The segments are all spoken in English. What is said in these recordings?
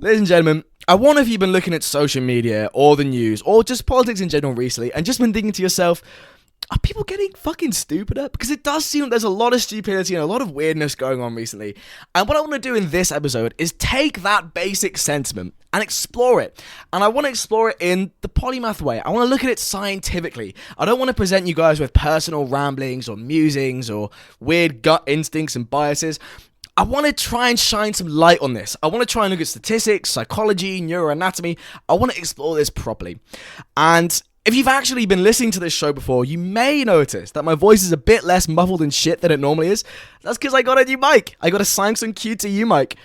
Ladies and gentlemen, I wonder if you've been looking at social media or the news or just politics in general recently and just been thinking to yourself, are people getting fucking stupider? Because it does seem there's a lot of stupidity and a lot of weirdness going on recently. And what I want to do in this episode is take that basic sentiment and explore it. And I want to explore it in the Polymath way. I want to look at it scientifically. I don't want to present you guys with personal ramblings or musings or weird gut instincts and biases. I want to try and shine some light on this. I want to try and look at statistics, psychology, neuroanatomy. I want to explore this properly. And if you've actually been listening to this show before, you may notice that my voice is a bit less muffled and shit than it normally is. That's because I got a new mic. I got a Samsung Q2U mic,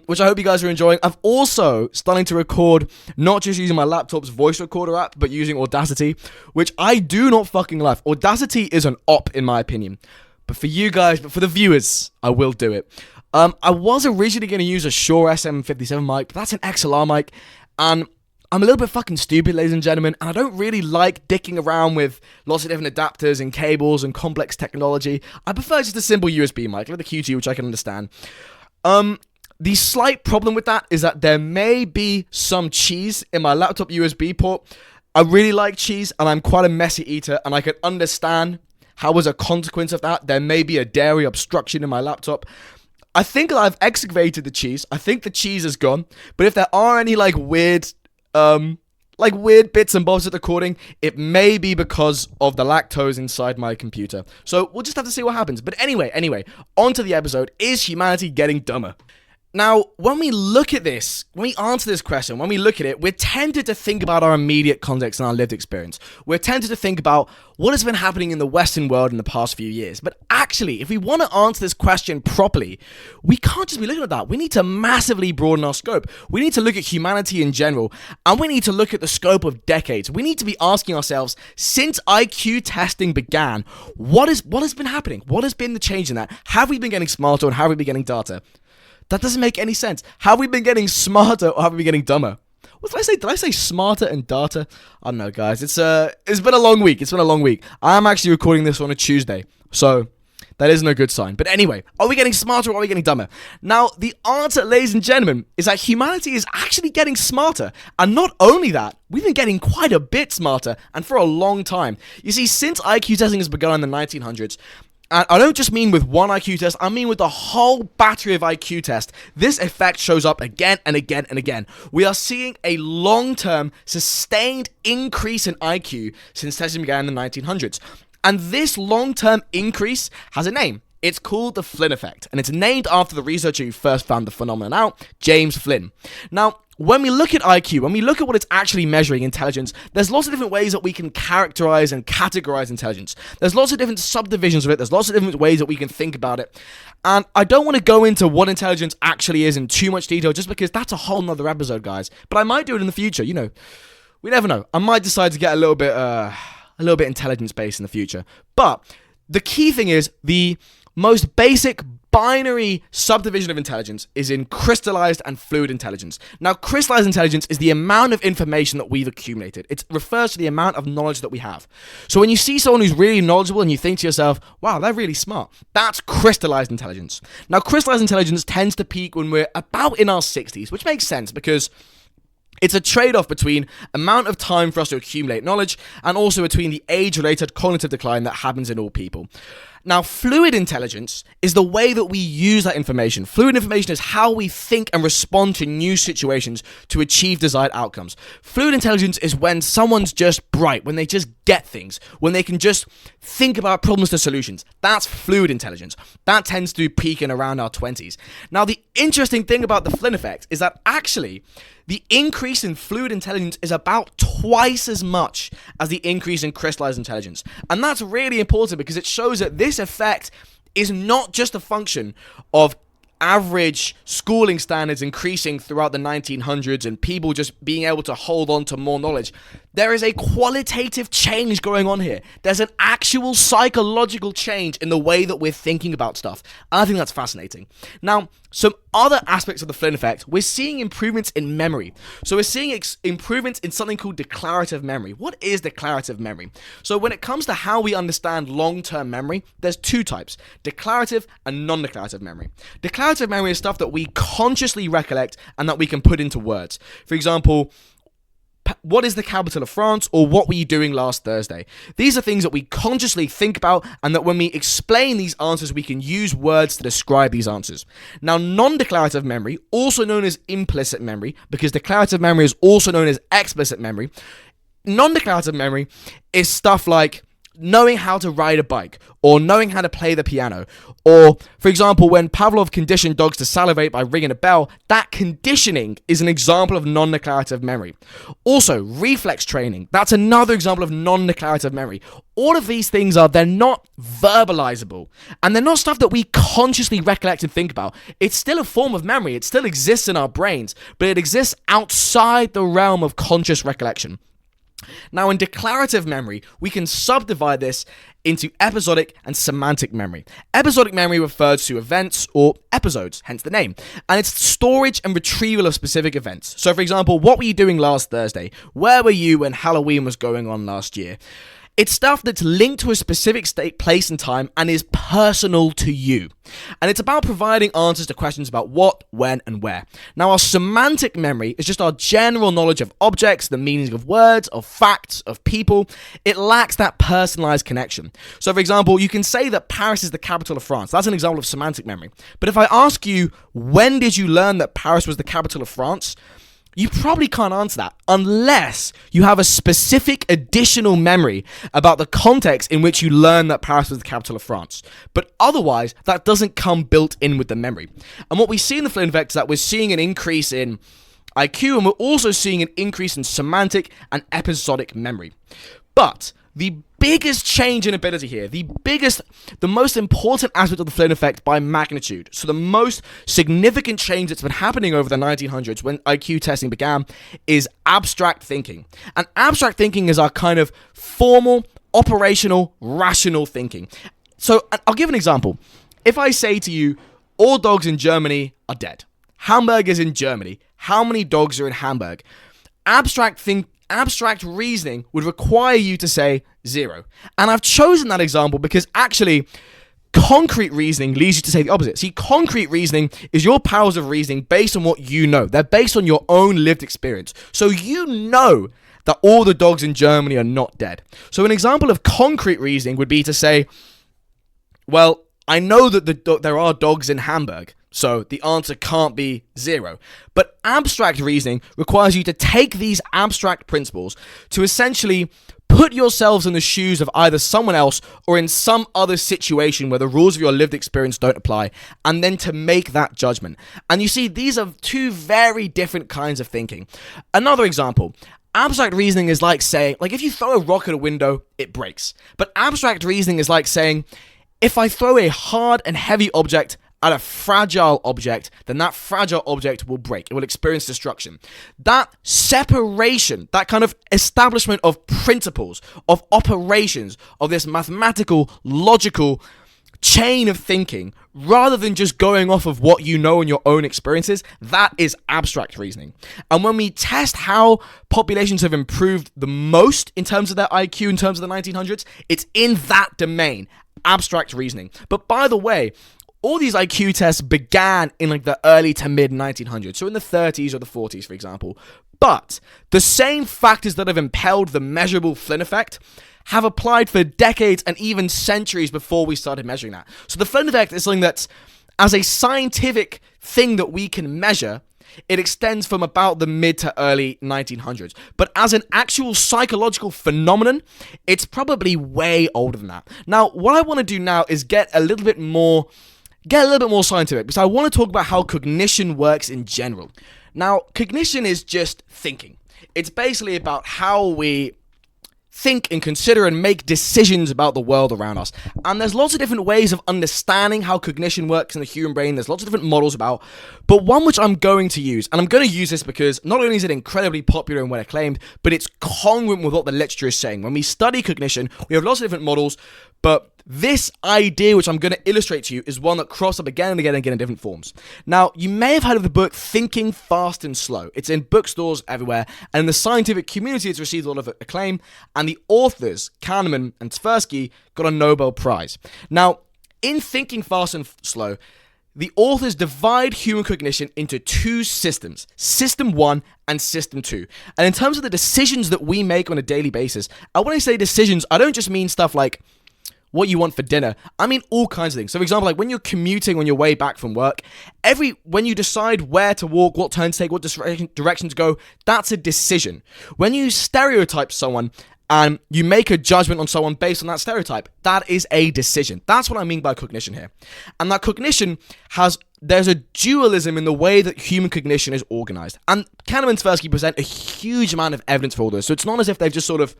which I hope you guys are enjoying. I've also starting to record not just using my laptop's voice recorder app, but using Audacity, which I do not fucking love. Audacity is an op, in my opinion. But for you guys, but for the viewers, I will do it. I was originally going to use a Shure SM57 mic, but that's an XLR mic, and I'm a little bit fucking stupid, ladies and gentlemen, and I don't really like dicking around with lots of different adapters and cables and complex technology. I prefer just a simple USB mic, like the Q2, which I can understand. The slight problem with that is that there may be some cheese in my laptop USB port. I really like cheese, and I'm quite a messy eater, and I can understand how, as a consequence of that, there may be a dairy obstruction in my laptop. I think I've excavated the cheese. I think the cheese is gone. But if there are any weird bits and bobs at the recording, it may be because of the lactose inside my computer. So we'll just have to see what happens. But anyway, on to the episode. Is humanity getting dumber? Now, when we look at this, when we answer this question, when we look at it, we're tempted to think about our immediate context and our lived experience. We're tempted to think about what has been happening in the Western world in the past few years. But actually, if we want to answer this question properly, we can't just be looking at that. We need to massively broaden our scope. We need to look at humanity in general, and we need to look at the scope of decades. We need to be asking ourselves, since IQ testing began, what has been happening? What has been the change in that? Have we been getting smarter, and have we been getting data? That doesn't make any sense. Have we been getting smarter or have we been getting dumber? What did I say? Did I say smarter and data? I don't know, guys. It's been a long week. I am actually recording this on a Tuesday, so that isn't a good sign. But anyway, are we getting smarter or are we getting dumber? Now, the answer, ladies and gentlemen, is that humanity is actually getting smarter. And not only that, we've been getting quite a bit smarter, and for a long time. You see, since IQ testing has begun in the 1900s, and I don't just mean with one IQ test, I mean with the whole battery of IQ tests. This effect shows up again and again and again. We are seeing a long-term, sustained increase in IQ since testing began in the 1900s. And this long-term increase has a name. It's called the Flynn effect, and it's named after the researcher who first found the phenomenon out, James Flynn. Now, when we look at IQ, when we look at what it's actually measuring, intelligence, there's lots of different ways that we can characterize and categorize intelligence. There's lots of different subdivisions of it. There's lots of different ways that we can think about it. And I don't want to go into what intelligence actually is in too much detail, just because that's a whole nother episode, guys. But I might do it in the future, you know. We never know. I might decide to get a little bit intelligence-based in the future. But the key thing is the most basic binary subdivision of intelligence is in crystallized and fluid intelligence. Now, crystallized intelligence is the amount of information that we've accumulated. It refers to the amount of knowledge that we have. So when you see someone who's really knowledgeable and you think to yourself, wow, they're really smart, that's crystallized intelligence. Now, crystallized intelligence tends to peak when we're about in our 60s, which makes sense because it's a trade-off between amount of time for us to accumulate knowledge and also between the age-related cognitive decline that happens in all people. Now, fluid intelligence is the way that we use that information. Fluid information is how we think and respond to new situations to achieve desired outcomes. Fluid intelligence is when someone's just bright, when they just get things, when they can just think about problems to solutions. That's fluid intelligence. That tends to peak in around our 20s. Now, the interesting thing about the Flynn effect is that actually the increase in fluid intelligence is about twice as much as the increase in crystallized intelligence. And that's really important because it shows that this effect is not just a function of average schooling standards increasing throughout the 1900s and people just being able to hold on to more knowledge. There is a qualitative change going on here. There's an actual psychological change in the way that we're thinking about stuff. I think that's fascinating. Now, some other aspects of the Flynn effect, we're seeing improvements in memory. So we're seeing improvements in something called declarative memory. What is declarative memory? So when it comes to how we understand long-term memory, there's two types: declarative and non-declarative memory. Declarative memory is stuff that we consciously recollect and that we can put into words. For example, what is the capital of France, or what were you doing last Thursday? These are things that we consciously think about, and that when we explain these answers, we can use words to describe these answers. Now, non-declarative memory, also known as implicit memory, because declarative memory is also known as explicit memory. Non-declarative memory is stuff like knowing how to ride a bike, or knowing how to play the piano, or, for example, when Pavlov conditioned dogs to salivate by ringing a bell, that conditioning is an example of non-declarative memory. Also, reflex training, that's another example of non-declarative memory. All of these things they're not verbalizable, and they're not stuff that we consciously recollect and think about. It's still a form of memory, it still exists in our brains, but it exists outside the realm of conscious recollection. Now, in declarative memory, we can subdivide this into episodic and semantic memory. Episodic memory refers to events or episodes, hence the name, and it's storage and retrieval of specific events. So, for example, what were you doing last Thursday? Where were you when Halloween was going on last year? It's stuff that's linked to a specific state, place, and time, and is personal to you. And it's about providing answers to questions about what, when, and where. Now, our semantic memory is just our general knowledge of objects, the meanings of words, of facts, of people. It lacks that personalized connection. So, for example, you can say that Paris is the capital of France. That's an example of semantic memory. But if I ask you, when did you learn that Paris was the capital of France? You probably can't answer that unless you have a specific additional memory about the context in which you learn that Paris was the capital of France. But otherwise, that doesn't come built in with the memory. And what we see in the Flynn effect is that we're seeing an increase in IQ, and we're also seeing an increase in semantic and episodic memory. But the biggest change in ability here, the most important aspect of the Flynn effect by magnitude, so the most significant change that's been happening over the 1900s when IQ testing began, is abstract thinking. And abstract thinking is our kind of formal, operational, rational thinking. So I'll give an example. If I say to you, all dogs in Germany are dead. Hamburg is in Germany. How many dogs are in Hamburg? Abstract reasoning would require you to say 0. And I've chosen that example because actually concrete reasoning leads you to say the opposite. See, concrete reasoning is your powers of reasoning based on what you know. They're based on your own lived experience. So you know that all the dogs in Germany are not dead. So an example of concrete reasoning would be to say, well, I know that there are dogs in Hamburg, so the answer can't be 0. But abstract reasoning requires you to take these abstract principles to essentially put yourselves in the shoes of either someone else or in some other situation where the rules of your lived experience don't apply, and then to make that judgment. And you see, these are two very different kinds of thinking. Another example. Abstract reasoning is like saying, if you throw a rock at a window, it breaks. But abstract reasoning is like saying, if I throw a hard and heavy object at a fragile object, then that fragile object will break. It will experience destruction. That separation, that kind of establishment of principles, of operations, of this mathematical, logical chain of thinking, rather than just going off of what you know in your own experiences, that is abstract reasoning. And when we test how populations have improved the most in terms of their IQ in terms of the 1900s, it's in that domain, abstract reasoning. But by the way, all these IQ tests began in the early to mid 1900s, so in the 30s or the 40s, for example. But the same factors that have impelled the measurable Flynn effect have applied for decades and even centuries before we started measuring that. So the Flynn effect is something that's, as a scientific thing that we can measure, it extends from about the mid to early 1900s. But as an actual psychological phenomenon, it's probably way older than that. Now, what I want to do now is get a little bit more scientific, because I want to talk about how cognition works in general. Now, cognition is just thinking. It's basically about how we think and consider and make decisions about the world around us. And there's lots of different ways of understanding how cognition works in the human brain. There's lots of different models about, but one which I'm going to use, and I'm going to use this because not only is it incredibly popular and well acclaimed, but it's congruent with what the literature is saying. When we study cognition, we have lots of different models, but this idea, which I'm going to illustrate to you, is one that crops up again and again and again in different forms. Now, you may have heard of the book Thinking Fast and Slow. It's in bookstores everywhere, and in the scientific community, it's received a lot of acclaim, and the authors, Kahneman and Tversky, got a Nobel Prize. Now, in Thinking Fast and Slow, the authors divide human cognition into two systems, System 1 and System 2. And in terms of the decisions that we make on a daily basis, when I say decisions, I don't just mean stuff like what you want for dinner. I mean all kinds of things. So for example, like when you're commuting on your way back from work, when you decide where to walk, what turn to take, what direction to go, that's a decision. When you stereotype someone and you make a judgment on someone based on that stereotype, that is a decision. That's what I mean by cognition here. And that cognition there's a dualism in the way that human cognition is organized. And Kahneman and Tversky present a huge amount of evidence for all this. So it's not as if they've just sort of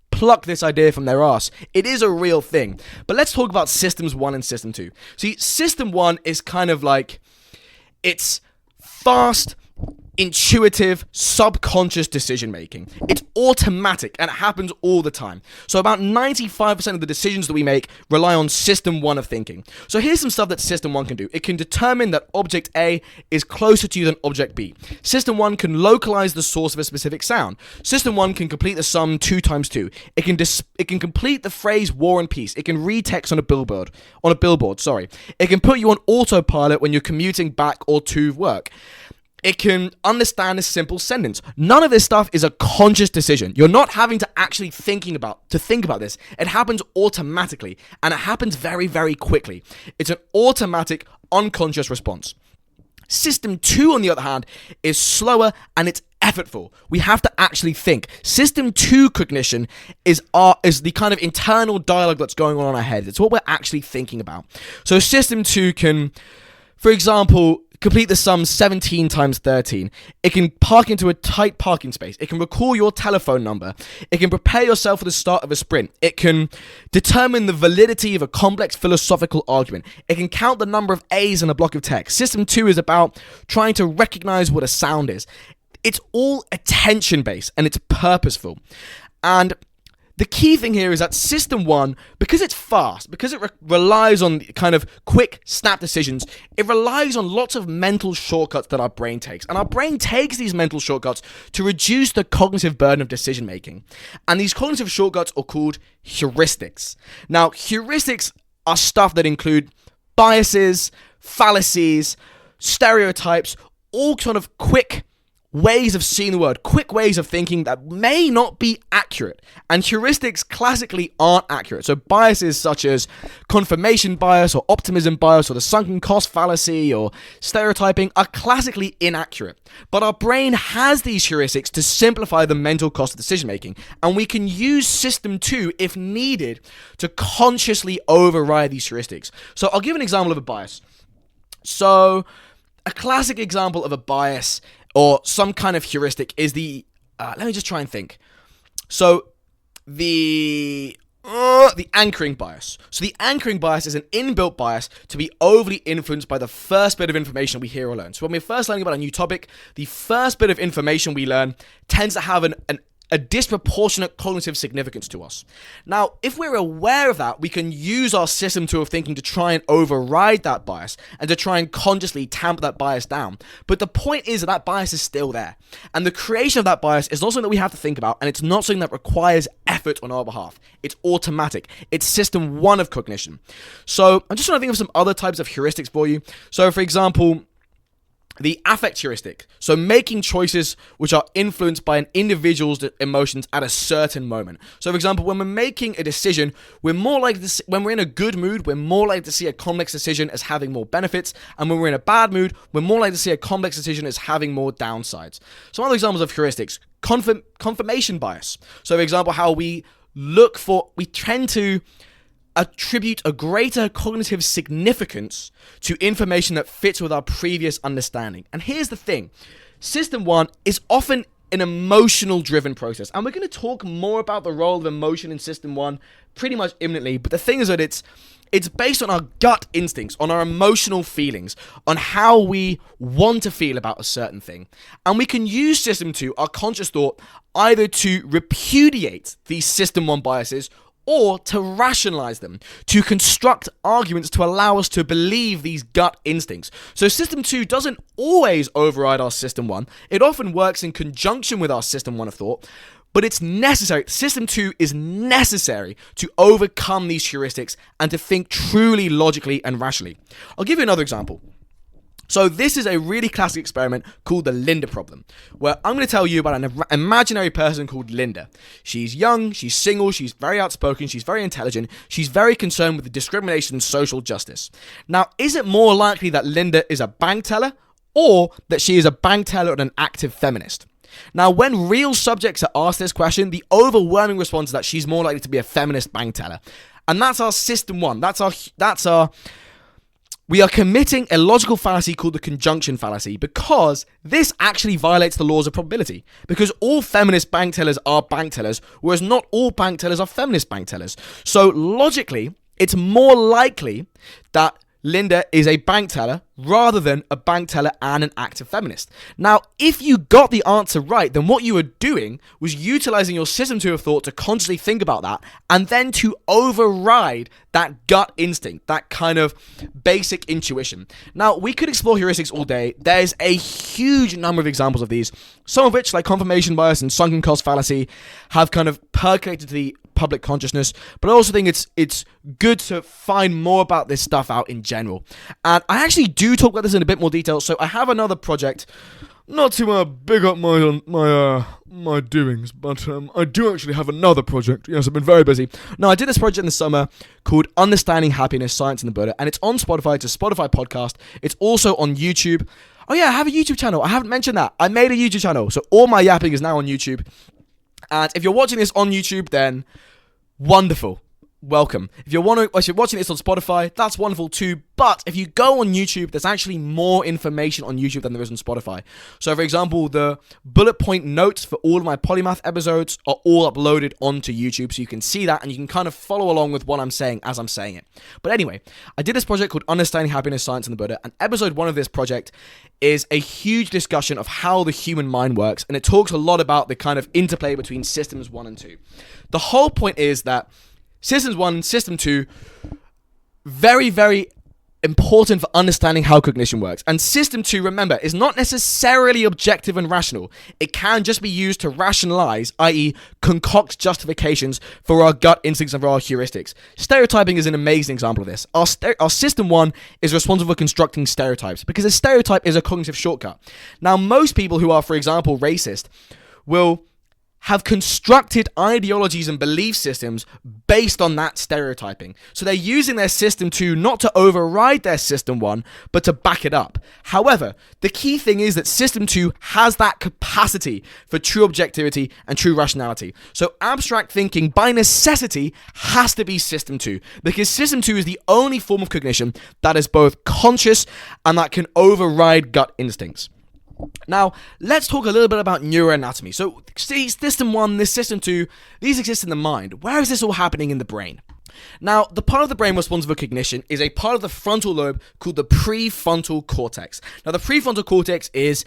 pluck this idea from their ass. It is a real thing. But let's talk about Systems 1 and System 2. See, System 1 is kind of like, it's fast, intuitive, subconscious decision making. It's automatic and it happens all the time. So about 95% of the decisions that we make rely on System 1 of thinking. So here's some stuff that System 1 can do. It can determine that Object A is closer to you than Object B. System 1 can localize the source of a specific sound. System 1 can complete the sum 2 times 2. It can complete the phrase War and Peace. It can read text on a billboard. It can put you on autopilot when you're commuting back or to work. It can understand a simple sentence. None of this stuff is a conscious decision. You're not having to actually think about this. It happens automatically, and it happens very, very quickly. It's an automatic, unconscious response. System 2, on the other hand, is slower and it's effortful. We have to actually think. System 2 cognition is the kind of internal dialogue that's going on in our head. It's what we're actually thinking about. So System 2 can, for example, complete the sum 17 times 13. It can park into a tight parking space. It can recall your telephone number. It can prepare yourself for the start of a sprint. It can determine the validity of a complex philosophical argument. It can count the number of A's in a block of text. System 2 is about trying to recognize what a sound is. It's all attention-based and it's purposeful. And the key thing here is that System 1, because it's fast, because it relies on kind of quick, snap decisions, it relies on lots of mental shortcuts that our brain takes. And our brain takes these mental shortcuts to reduce the cognitive burden of decision making. And these cognitive shortcuts are called heuristics. Now, heuristics are stuff that include biases, fallacies, stereotypes, all sort of quick ways of seeing the world, quick ways of thinking that may not be accurate. And heuristics classically aren't accurate. So biases such as confirmation bias or optimism bias or the sunken cost fallacy or stereotyping are classically inaccurate. But our brain has these heuristics to simplify the mental cost of decision making. And we can use System 2, if needed, to consciously override these heuristics. So I'll give an example of a bias. So a classic example of a bias or some kind of heuristic is let me just try and think. So the anchoring bias. So the anchoring bias is an inbuilt bias to be overly influenced by the first bit of information we hear or learn. So when we're first learning about a new topic, the first bit of information we learn tends to have a disproportionate cognitive significance to us. Now, if we're aware of that, we can use our System 2 of thinking to try and override that bias and to try and consciously tamp that bias down. But the point is that bias is still there. And the creation of that bias is not something that we have to think about, and it's not something that requires effort on our behalf. It's automatic. It's System 1 of cognition. So I'm just trying to think of some other types of heuristics for you. So for example, the affect heuristic. So making choices which are influenced by an individual's emotions at a certain moment. So for example, when we're making a decision, we're more likely to when we're in a good mood, we're more likely to see a complex decision as having more benefits. And when we're in a bad mood, we're more likely to see a complex decision as having more downsides. Some other examples of heuristics. Confirmation bias. So for example, how we tend to attribute a greater cognitive significance to information that fits with our previous understanding. And here's the thing. System 1 is often an emotional driven process. And we're going to talk more about the role of emotion in System 1 pretty much imminently. But the thing is that it's based on our gut instincts, on our emotional feelings, on how we want to feel about a certain thing. And we can use System 2, our conscious thought, either to repudiate these System 1 biases or to rationalize them, to construct arguments to allow us to believe these gut instincts. So System 2 doesn't always override our System 1. It often works in conjunction with our System 1 of thought, but it's necessary. System 2 is necessary to overcome these heuristics and to think truly logically and rationally. I'll give you another example. So this is a really classic experiment called the Linda problem, where I'm going to tell you about an imaginary person called Linda. She's young, she's single, she's very outspoken, she's very intelligent, she's very concerned with the discrimination and social justice. Now, is it more likely that Linda is a bank teller or that she is a bank teller and an active feminist? Now, when real subjects are asked this question, the overwhelming response is that she's more likely to be a feminist bank teller. And that's our System 1. We are committing a logical fallacy called the conjunction fallacy because this actually violates the laws of probability. Because all feminist bank tellers are bank tellers, whereas not all bank tellers are feminist bank tellers. So logically, it's more likely that Linda is a bank teller rather than a bank teller and an active feminist. Now, if you got the answer right, then what you were doing was utilizing your System 2 of thought to consciously think about that and then to override that gut instinct, that kind of basic intuition. Now, we could explore heuristics all day. There's a huge number of examples of these, some of which, like confirmation bias and sunken cost fallacy, have kind of percolated to the public consciousness, but I also think it's good to find more about this stuff out in general. And I actually do talk about this in a bit more detail, so I have another project, not to big up my doings, but I do actually have another project. Yes, I've been very busy. Now, I did this project in the summer called Understanding Happiness, Science and the Buddha, and it's on Spotify. It's a Spotify podcast. It's also on YouTube. Oh yeah, I have a YouTube channel. I haven't mentioned that. I made a YouTube channel, so all my yapping is now on YouTube. And if you're watching this on YouTube, then wonderful. Welcome. If you're watching this on Spotify, that's wonderful too. But if you go on YouTube, there's actually more information on YouTube than there is on Spotify. So, for example, the bullet point notes for all of my Polymath episodes are all uploaded onto YouTube, so you can see that and you can kind of follow along with what I'm saying as I'm saying it. But anyway, I did this project called Understanding Happiness, Science and the Buddha, and episode 1 of this project is a huge discussion of how the human mind works, and it talks a lot about the kind of interplay between Systems 1 and 2. The whole point is that Systems 1 and System 2, very, very important for understanding how cognition works. And System 2, remember, is not necessarily objective and rational. It can just be used to rationalize, i.e. concoct justifications for our gut instincts and for our heuristics. Stereotyping is an amazing example of this. Our System 1 is responsible for constructing stereotypes, because a stereotype is a cognitive shortcut. Now, most people who are, for example, racist, will have constructed ideologies and belief systems based on that stereotyping. So they're using their System 2 not to override their System 1, but to back it up. However, the key thing is that System 2 has that capacity for true objectivity and true rationality. So abstract thinking, by necessity, has to be System 2, because System 2 is the only form of cognition that is both conscious and that can override gut instincts. Now, let's talk a little bit about neuroanatomy. So, see, System 1, this System 2, these exist in the mind. Where is this all happening in the brain? Now, the part of the brain responsible for cognition is a part of the frontal lobe called the prefrontal cortex. Now, the prefrontal cortex is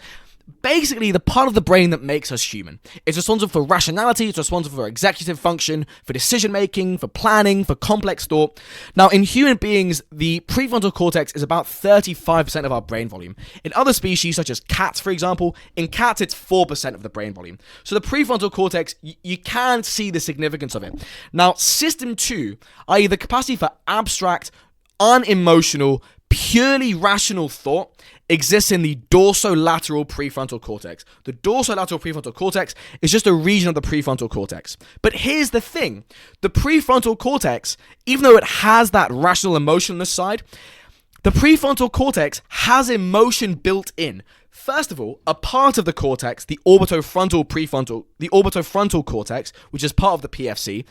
basically the part of the brain that makes us human. It's responsible for rationality, it's responsible for executive function, for decision making, for planning, for complex thought. Now, in human beings, the prefrontal cortex is about 35% of our brain volume. In other species, such as cats, for example, in cats it's 4% of the brain volume. So the prefrontal cortex, you can see the significance of it. Now, System 2, i.e. the capacity for abstract, unemotional, purely rational thought, exists in the dorsolateral prefrontal cortex. The dorsolateral prefrontal cortex is just a region of the prefrontal cortex. But here's the thing. The prefrontal cortex, even though it has that rational emotionless side, the prefrontal cortex has emotion built in. First of all, a part of the cortex, the orbitofrontal cortex, which is part of the PFC,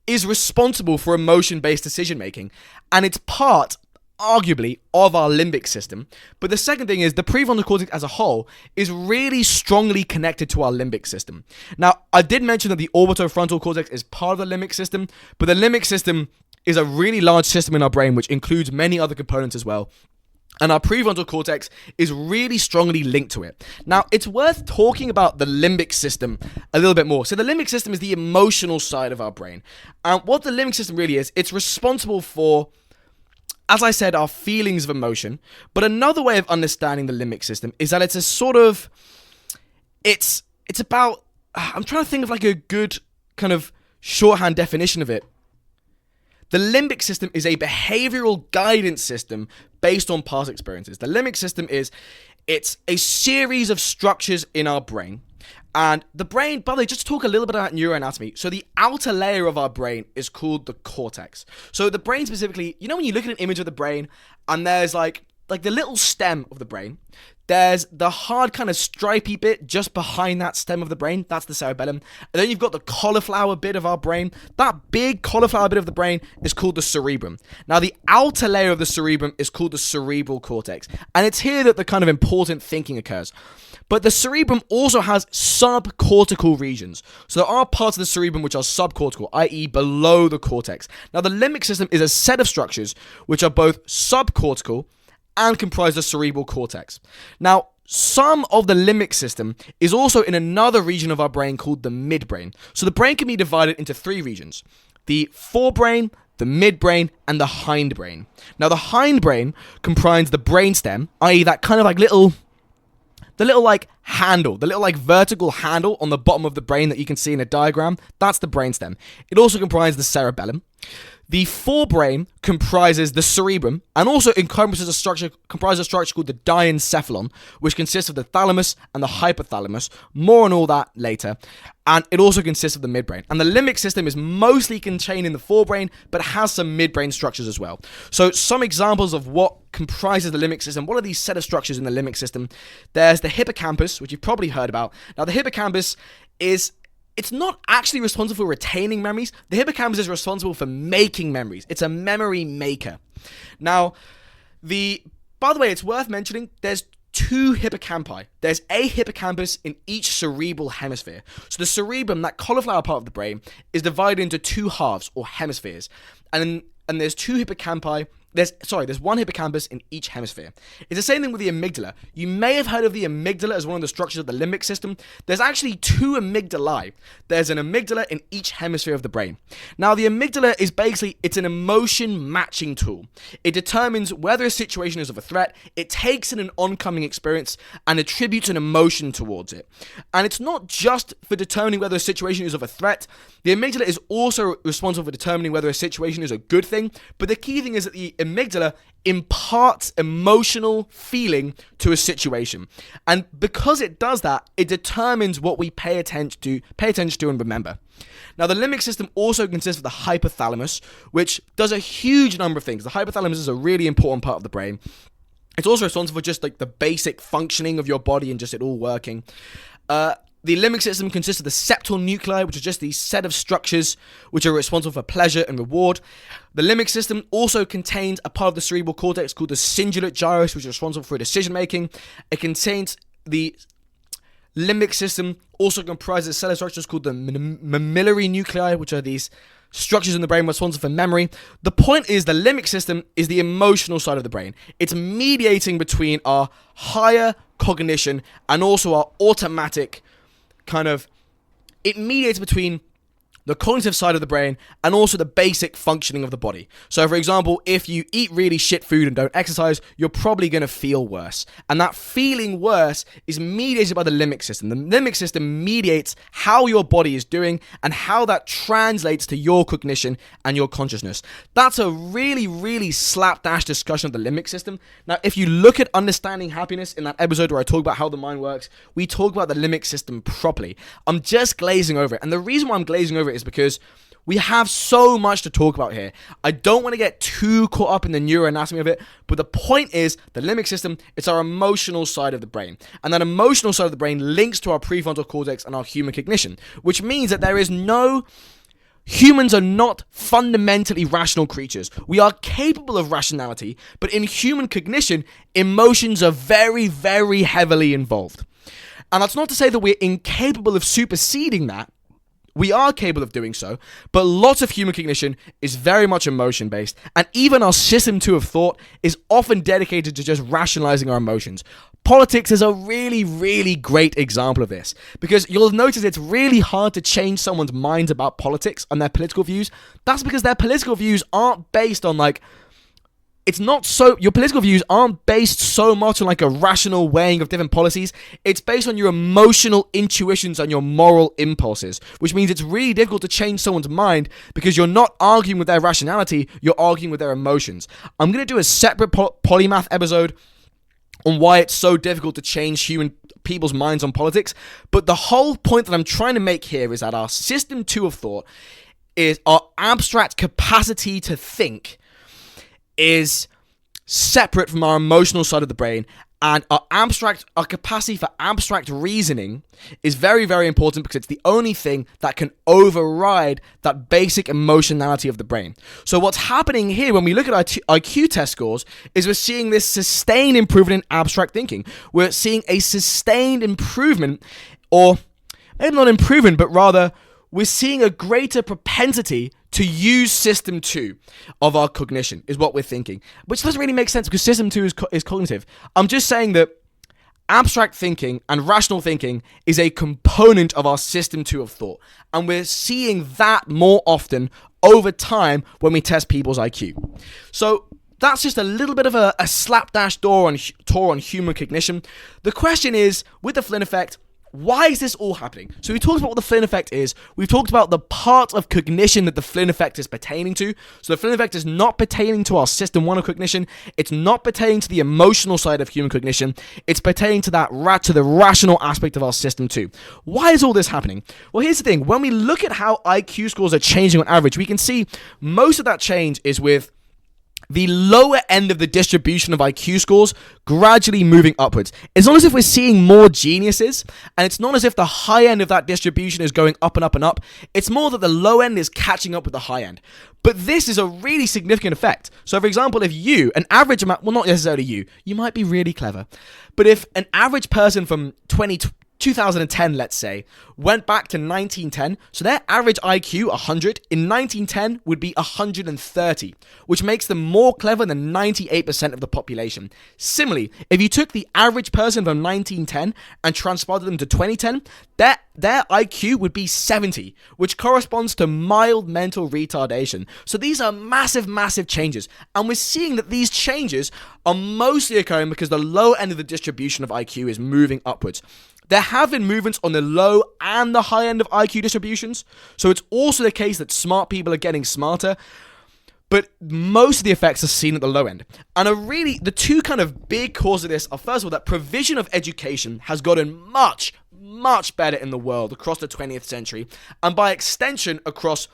is responsible for emotion-based decision-making. And it's part, arguably of our limbic system. But the second thing is the prefrontal cortex as a whole is really strongly connected to our limbic system. Now, I did mention that the orbitofrontal cortex is part of the limbic system, but the limbic system is a really large system in our brain which includes many other components as well. And our prefrontal cortex is really strongly linked to it. Now, it's worth talking about the limbic system a little bit more. So the limbic system is the emotional side of our brain. And what the limbic system really is, it's responsible for, as I said, our feelings of emotion. But another way of understanding the limbic system is that it's a sort of, it's about, I'm trying to think of like a good kind of shorthand definition of it. The limbic system is a behavioral guidance system based on past experiences. The limbic system it's a series of structures in our brain. And the brain, by the way, just to talk a little bit about neuroanatomy. So the outer layer of our brain is called the cortex. So the brain specifically, you know when you look at an image of the brain and there's like the little stem of the brain, there's the hard kind of stripy bit just behind that stem of the brain. That's the cerebellum. And then you've got the cauliflower bit of our brain. That big cauliflower bit of the brain is called the cerebrum. Now, the outer layer of the cerebrum is called the cerebral cortex. And it's here that the kind of important thinking occurs. But the cerebrum also has subcortical regions. So there are parts of the cerebrum which are subcortical, i.e. below the cortex. Now, the limbic system is a set of structures which are both subcortical and comprise the cerebral cortex. Now, some of the limbic system is also in another region of our brain called the midbrain. So the brain can be divided into three regions: the forebrain, the midbrain, and the hindbrain. Now, the hindbrain comprises the brainstem, i.e. that kind of like the little like handle, the little like vertical handle on the bottom of the brain that you can see in a diagram. That's the brainstem. It also comprises the cerebellum. The forebrain comprises the cerebrum and also comprises a structure called the diencephalon, which consists of the thalamus and the hypothalamus. More on all that later. And it also consists of the midbrain. And the limbic system is mostly contained in the forebrain, but has some midbrain structures as well. So some examples of what comprises the limbic system. What are these set of structures in the limbic system? There's the hippocampus, which you've probably heard about. Now, the hippocampus it's not actually responsible for retaining memories. The hippocampus is responsible for making memories. It's a memory maker. Now, by the way, it's worth mentioning, there's two hippocampi. There's a hippocampus in each cerebral hemisphere. So the cerebrum, that cauliflower part of the brain, is divided into two halves or hemispheres. And there's two hippocampi. There's one hippocampus in each hemisphere. It's the same thing with the amygdala. You may have heard of the amygdala as one of the structures of the limbic system. There's actually two amygdalae. There's an amygdala in each hemisphere of the brain. Now, the amygdala is basically, it's an emotion matching tool. It determines whether a situation is of a threat. It takes in an oncoming experience and attributes an emotion towards it. And it's not just for determining whether a situation is of a threat. The amygdala is also responsible for determining whether a situation is a good thing. But the key thing is that the amygdala imparts emotional feeling to a situation. And because it does that, it determines what we pay attention to and remember. Now, the limbic system also consists of the hypothalamus, which does a huge number of things. The hypothalamus is a really important part of the brain. It's also responsible for just like the basic functioning of your body and just it all working. The limbic system consists of the septal nuclei, which are just these set of structures which are responsible for pleasure and reward. The limbic system also contains a part of the cerebral cortex called the cingulate gyrus, which is responsible for decision making. It contains the limbic system also comprises a set of structures called the mammillary nuclei, which are these structures in the brain responsible for memory. The point is the limbic system is the emotional side of the brain. It's mediating between our higher cognition and also our automatic it mediates between the cognitive side of the brain and also the basic functioning of the body. So, for example, if you eat really shit food and don't exercise, you're probably going to feel worse. And that feeling worse is mediated by the limbic system. The limbic system mediates how your body is doing and how that translates to your cognition and your consciousness. That's a really, really slapdash discussion of the limbic system. Now, if you look at Understanding Happiness in that episode where I talk about how the mind works, we talk about the limbic system properly. I'm just glazing over it. And the reason why I'm glazing over it is because we have so much to talk about here. I don't want to get too caught up in the neuroanatomy of it, but the point is the limbic system, it's our emotional side of the brain. And that emotional side of the brain links to our prefrontal cortex and our human cognition, which means that there is no humans are not fundamentally rational creatures. We are capable of rationality, but in human cognition, emotions are very, very heavily involved. And that's not to say that we're incapable of superseding that. We are capable of doing so, but lots of human cognition is very much emotion-based, and even our system 2 of thought is often dedicated to just rationalizing our emotions. Politics is a really, really great example of this, because you'll notice it's really hard to change someone's minds about politics and their political views. That's because their political views aren't based on your political views aren't based so much on a rational weighing of different policies. It's based on your emotional intuitions and your moral impulses, which means it's really difficult to change someone's mind because you're not arguing with their rationality, you're arguing with their emotions. I'm going to do a separate Polymath episode on why it's so difficult to change people's minds on politics, but the whole point that I'm trying to make here is that our system 2 of thought is our abstract capacity to think is separate from our emotional side of the brain, and our capacity for abstract reasoning is very, very important because it's the only thing that can override that basic emotionality of the brain. So what's happening here when we look at our IQ test scores is we're seeing this sustained improvement in abstract thinking. We're seeing a sustained improvement, or maybe not improvement, but rather we're seeing a greater propensity to use system 2 of our cognition, is what we're thinking. Which doesn't really make sense because system 2 is cognitive. I'm just saying that abstract thinking and rational thinking is a component of our system 2 of thought. And we're seeing that more often over time when we test people's IQ. So that's just a little bit of a slapdash tour on human cognition. The question is, with the Flynn effect, why is this all happening? So we talked about what the Flynn effect is. We've talked about the part of cognition that the Flynn effect is pertaining to. So the Flynn effect is not pertaining to our system 1 of cognition. It's not pertaining to the emotional side of human cognition. It's pertaining to the rational aspect of our system 2. Why is all this happening? Well, here's the thing. When we look at how IQ scores are changing on average, we can see most of that change is with the lower end of the distribution of IQ scores gradually moving upwards. It's not as if we're seeing more geniuses, and it's not as if the high end of that distribution is going up and up and up. It's more that the low end is catching up with the high end. But this is a really significant effect. So, for example, if an average amount, well, not necessarily you might be really clever, but if an average person from 2010, let's say, went back to 1910, so their average IQ, 100, in 1910 would be 130, which makes them more clever than 98% of the population. Similarly, if you took the average person from 1910 and transported them to 2010, their IQ would be 70, which corresponds to mild mental retardation. So these are massive, massive changes, and we're seeing that these changes are mostly occurring because the low end of the distribution of IQ is moving upwards. There have been movements on the low and the high end of IQ distributions, so it's also the case that smart people are getting smarter, but most of the effects are seen at the low end. And the two kind of big causes of this are, first of all, that provision of education has gotten much, much better in the world across the 20th century, and by extension across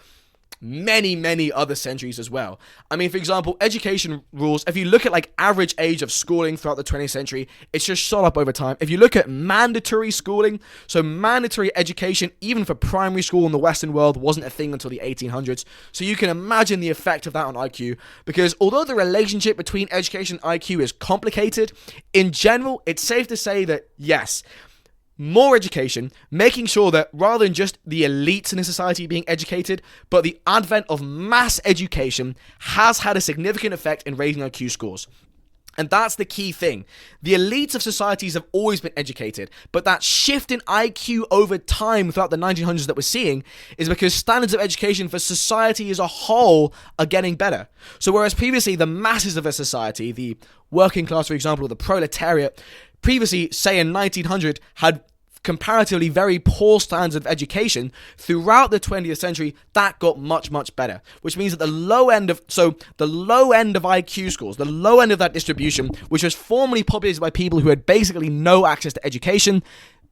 many, many other centuries as well. I mean, for example, education rules, if you look at average age of schooling throughout the 20th century, it's just shot up over time. If you look at mandatory schooling, so mandatory education, even for primary school in the Western world, wasn't a thing until the 1800s. So you can imagine the effect of that on IQ, because although the relationship between education and IQ is complicated, in general, it's safe to say that, yes, more education, making sure that rather than just the elites in a society being educated, but the advent of mass education has had a significant effect in raising IQ scores. And that's the key thing. The elites of societies have always been educated, but that shift in IQ over time throughout the 1900s that we're seeing is because standards of education for society as a whole are getting better. So whereas previously the masses of a society, the working class, for example, or the proletariat, previously, say in 1900, had comparatively very poor standards of education, throughout the 20th century, that got much, much better. Which means that the low end of IQ scores, the low end of that distribution, which was formerly populated by people who had basically no access to education,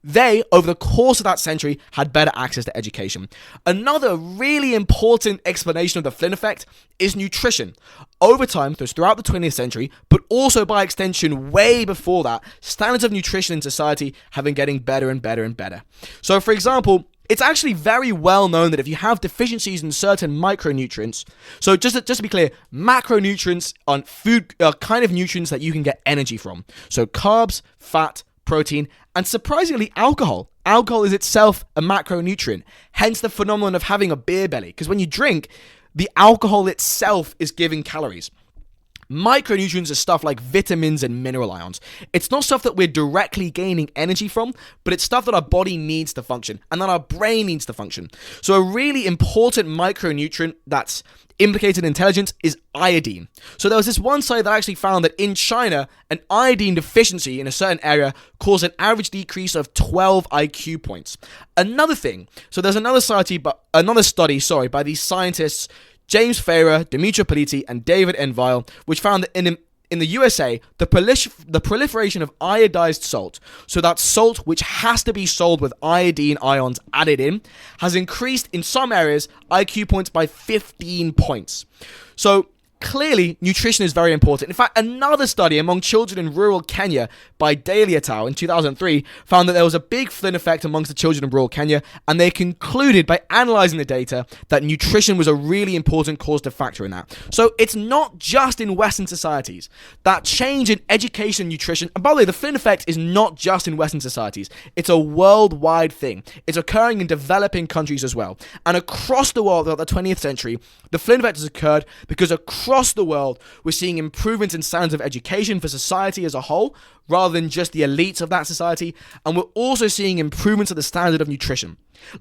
they, over the course of that century, had better access to education. Another really important explanation of the Flynn effect is nutrition. Over time, throughout the 20th century, but also by extension way before that, standards of nutrition in society have been getting better and better and better. So, for example, It's actually very well known that if you have deficiencies in certain micronutrients, so just to be clear, macronutrients are food kind of nutrients that you can get energy from. So carbs, fat, protein, and surprisingly alcohol. Alcohol is itself a macronutrient, hence the phenomenon of having a beer belly, because when you drink, the alcohol itself is giving calories. Micronutrients are stuff like vitamins and mineral ions. It's not stuff that we're directly gaining energy from, but it's stuff that our body needs to function and that our brain needs to function. So a really important micronutrient that's implicated in intelligence is iodine. So there was this one study that actually found that in China, an iodine deficiency in a certain area caused an average decrease of 12 IQ points. Another thing, so there's another study by these scientists James Farrer, Demetrio Politi, and David Envile, which found that in the USA, the proliferation of iodized salt, so that's salt which has to be sold with iodine ions added in, has increased in some areas IQ points by 15 points. So clearly, nutrition is very important. In fact, another study among children in rural Kenya by Daly et al. In 2003 found that there was a big Flynn effect amongst the children in rural Kenya, and they concluded by analyzing the data that nutrition was a really important causative factor in that. So it's not just in Western societies. That change in education and nutrition, and by the way, the Flynn effect is not just in Western societies. It's a worldwide thing. It's occurring in developing countries as well. And across the world throughout the 20th century, the Flynn effect has occurred because across the world, we're seeing improvements in standards of education for society as a whole, rather than just the elites of that society, and we're also seeing improvements of the standard of nutrition.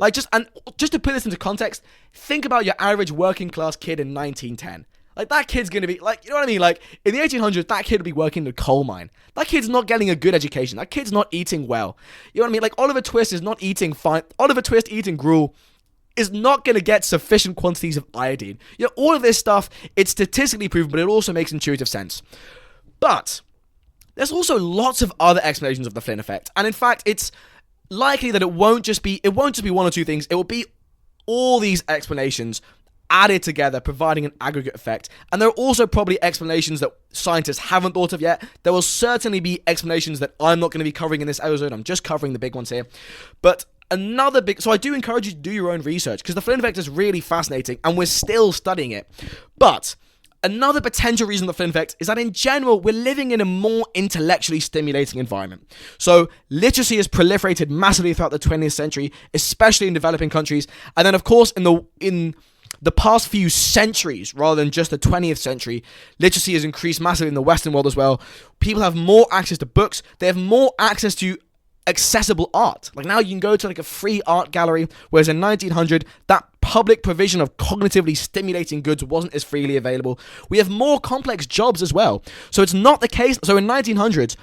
Just to put this into context, think about your average working class kid in 1910. That kid's gonna be, you know what I mean? In the 1800s, that kid would be working in a coal mine. That kid's not getting a good education. That kid's not eating well. You know what I mean? Oliver Twist is not eating fine. Oliver Twist eating gruel is not going to get sufficient quantities of iodine. All of this stuff, it's statistically proven, but it also makes intuitive sense. But there's also lots of other explanations of the Flynn effect. And in fact, it's likely that it won't just be one or two things. It will be all these explanations added together, providing an aggregate effect. And there are also probably explanations that scientists haven't thought of yet. There will certainly be explanations that I'm not going to be covering in this episode. I'm just covering the big ones here. But so I do encourage you to do your own research, because the Flynn effect is really fascinating and we're still studying it. But another potential reason for the Flynn effect is that in general, we're living in a more intellectually stimulating environment. So literacy has proliferated massively throughout the 20th century, especially in developing countries. And then of course, in the past few centuries, rather than just the 20th century, literacy has increased massively in the Western world as well. People have more access to books. They have more access to accessible art. Now you can go to a free art gallery, whereas in 1900 that public provision of cognitively stimulating goods wasn't as freely available. We have more complex jobs as well. So it's not the case. So in 1900s,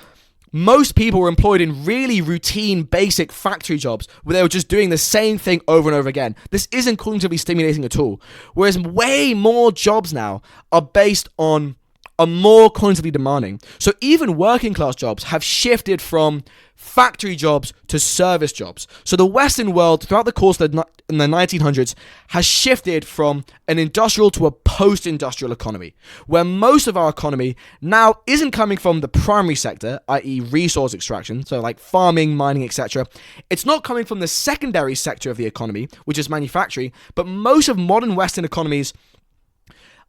most people were employed in really routine, basic factory jobs where they were just doing the same thing over and over again. This isn't cognitively stimulating at all. Whereas way more jobs now are based on are more cognitively demanding. So even working class jobs have shifted from factory jobs to service jobs. So the Western world, throughout the course of the 1900s, has shifted from an industrial to a post-industrial economy, where most of our economy now isn't coming from the primary sector, i.e. resource extraction, so farming, mining, etc. It's not coming from the secondary sector of the economy, which is manufacturing, but most of modern Western economies,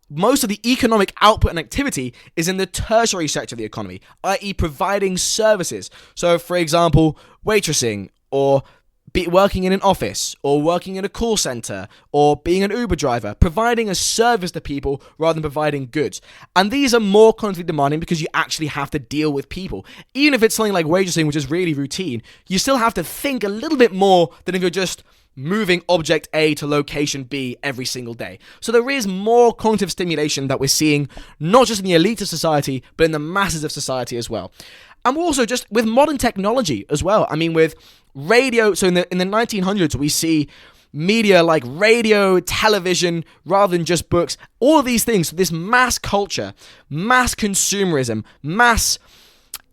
most of the economic output and activity is in the tertiary sector of the economy, i.e. providing services. So, for example, waitressing, or working in an office, or working in a call center, or being an Uber driver, providing a service to people rather than providing goods. And these are more cognitively demanding because you actually have to deal with people. Even if it's something like waitressing, which is really routine, you still have to think a little bit more than if you're just moving object A to location B every single day. So there is more cognitive stimulation that we're seeing, not just in the elite of society, but in the masses of society as well. And we're also just with modern technology as well. With radio, so in the 1900s, we see media like radio, television, rather than just books. All of these things, this mass culture, mass consumerism, mass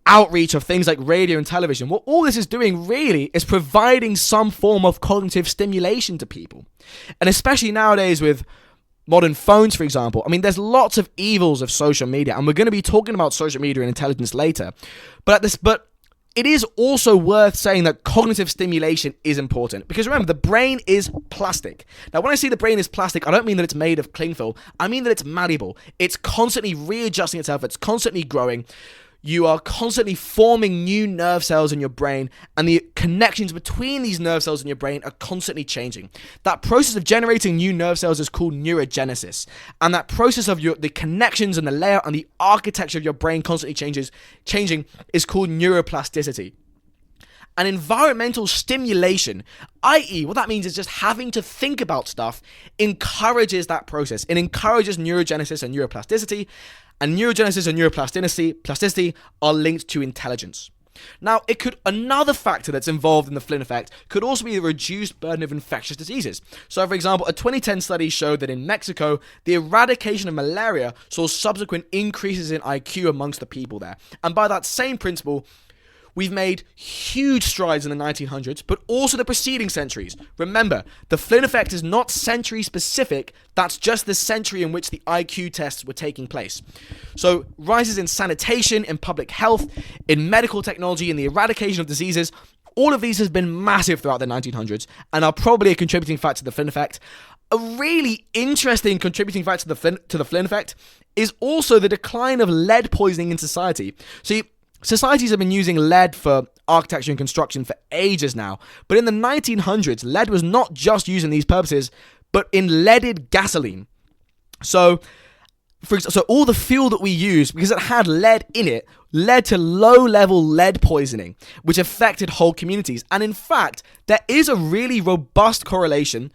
outreach of things like radio and television, what all this is doing really is providing some form of cognitive stimulation to people. And especially nowadays with modern phones, for example, there's lots of evils of social media, and we're going to be talking about social media and intelligence later. But it is also worth saying that cognitive stimulation is important, because remember, the brain is plastic. Now, when I say the brain is plastic, I don't mean that it's made of cling film. I mean that it's malleable. It's constantly readjusting itself. It's constantly growing. You are constantly forming new nerve cells in your brain, and the connections between these nerve cells in your brain are constantly changing. That process of generating new nerve cells is called neurogenesis, and that process of the connections and the layout and the architecture of your brain constantly changing is called neuroplasticity. And environmental stimulation, i.e., what that means is just having to think about stuff, encourages that process. It encourages neurogenesis and neuroplasticity, and neurogenesis and neuroplasticity are linked to intelligence. Now, another factor that's involved in the Flynn effect could also be the reduced burden of infectious diseases. So, for example, a 2010 study showed that in Mexico, the eradication of malaria saw subsequent increases in IQ amongst the people there. And by that same principle, we've made huge strides in the 1900s, but also the preceding centuries. Remember, the Flynn effect is not century specific, that's just the century in which the IQ tests were taking place. So, rises in sanitation, in public health, in medical technology, in the eradication of diseases, all of these has been massive throughout the 1900s, and are probably a contributing factor to the Flynn effect. A really interesting contributing factor to the Flynn effect is also the decline of lead poisoning in society. See, societies have been using lead for architecture and construction for ages now, but in the 1900s, lead was not just used in these purposes, but in leaded gasoline. So all the fuel that we use, because it had lead in it, led to low-level lead poisoning, which affected whole communities. And in fact, there is a really robust correlation,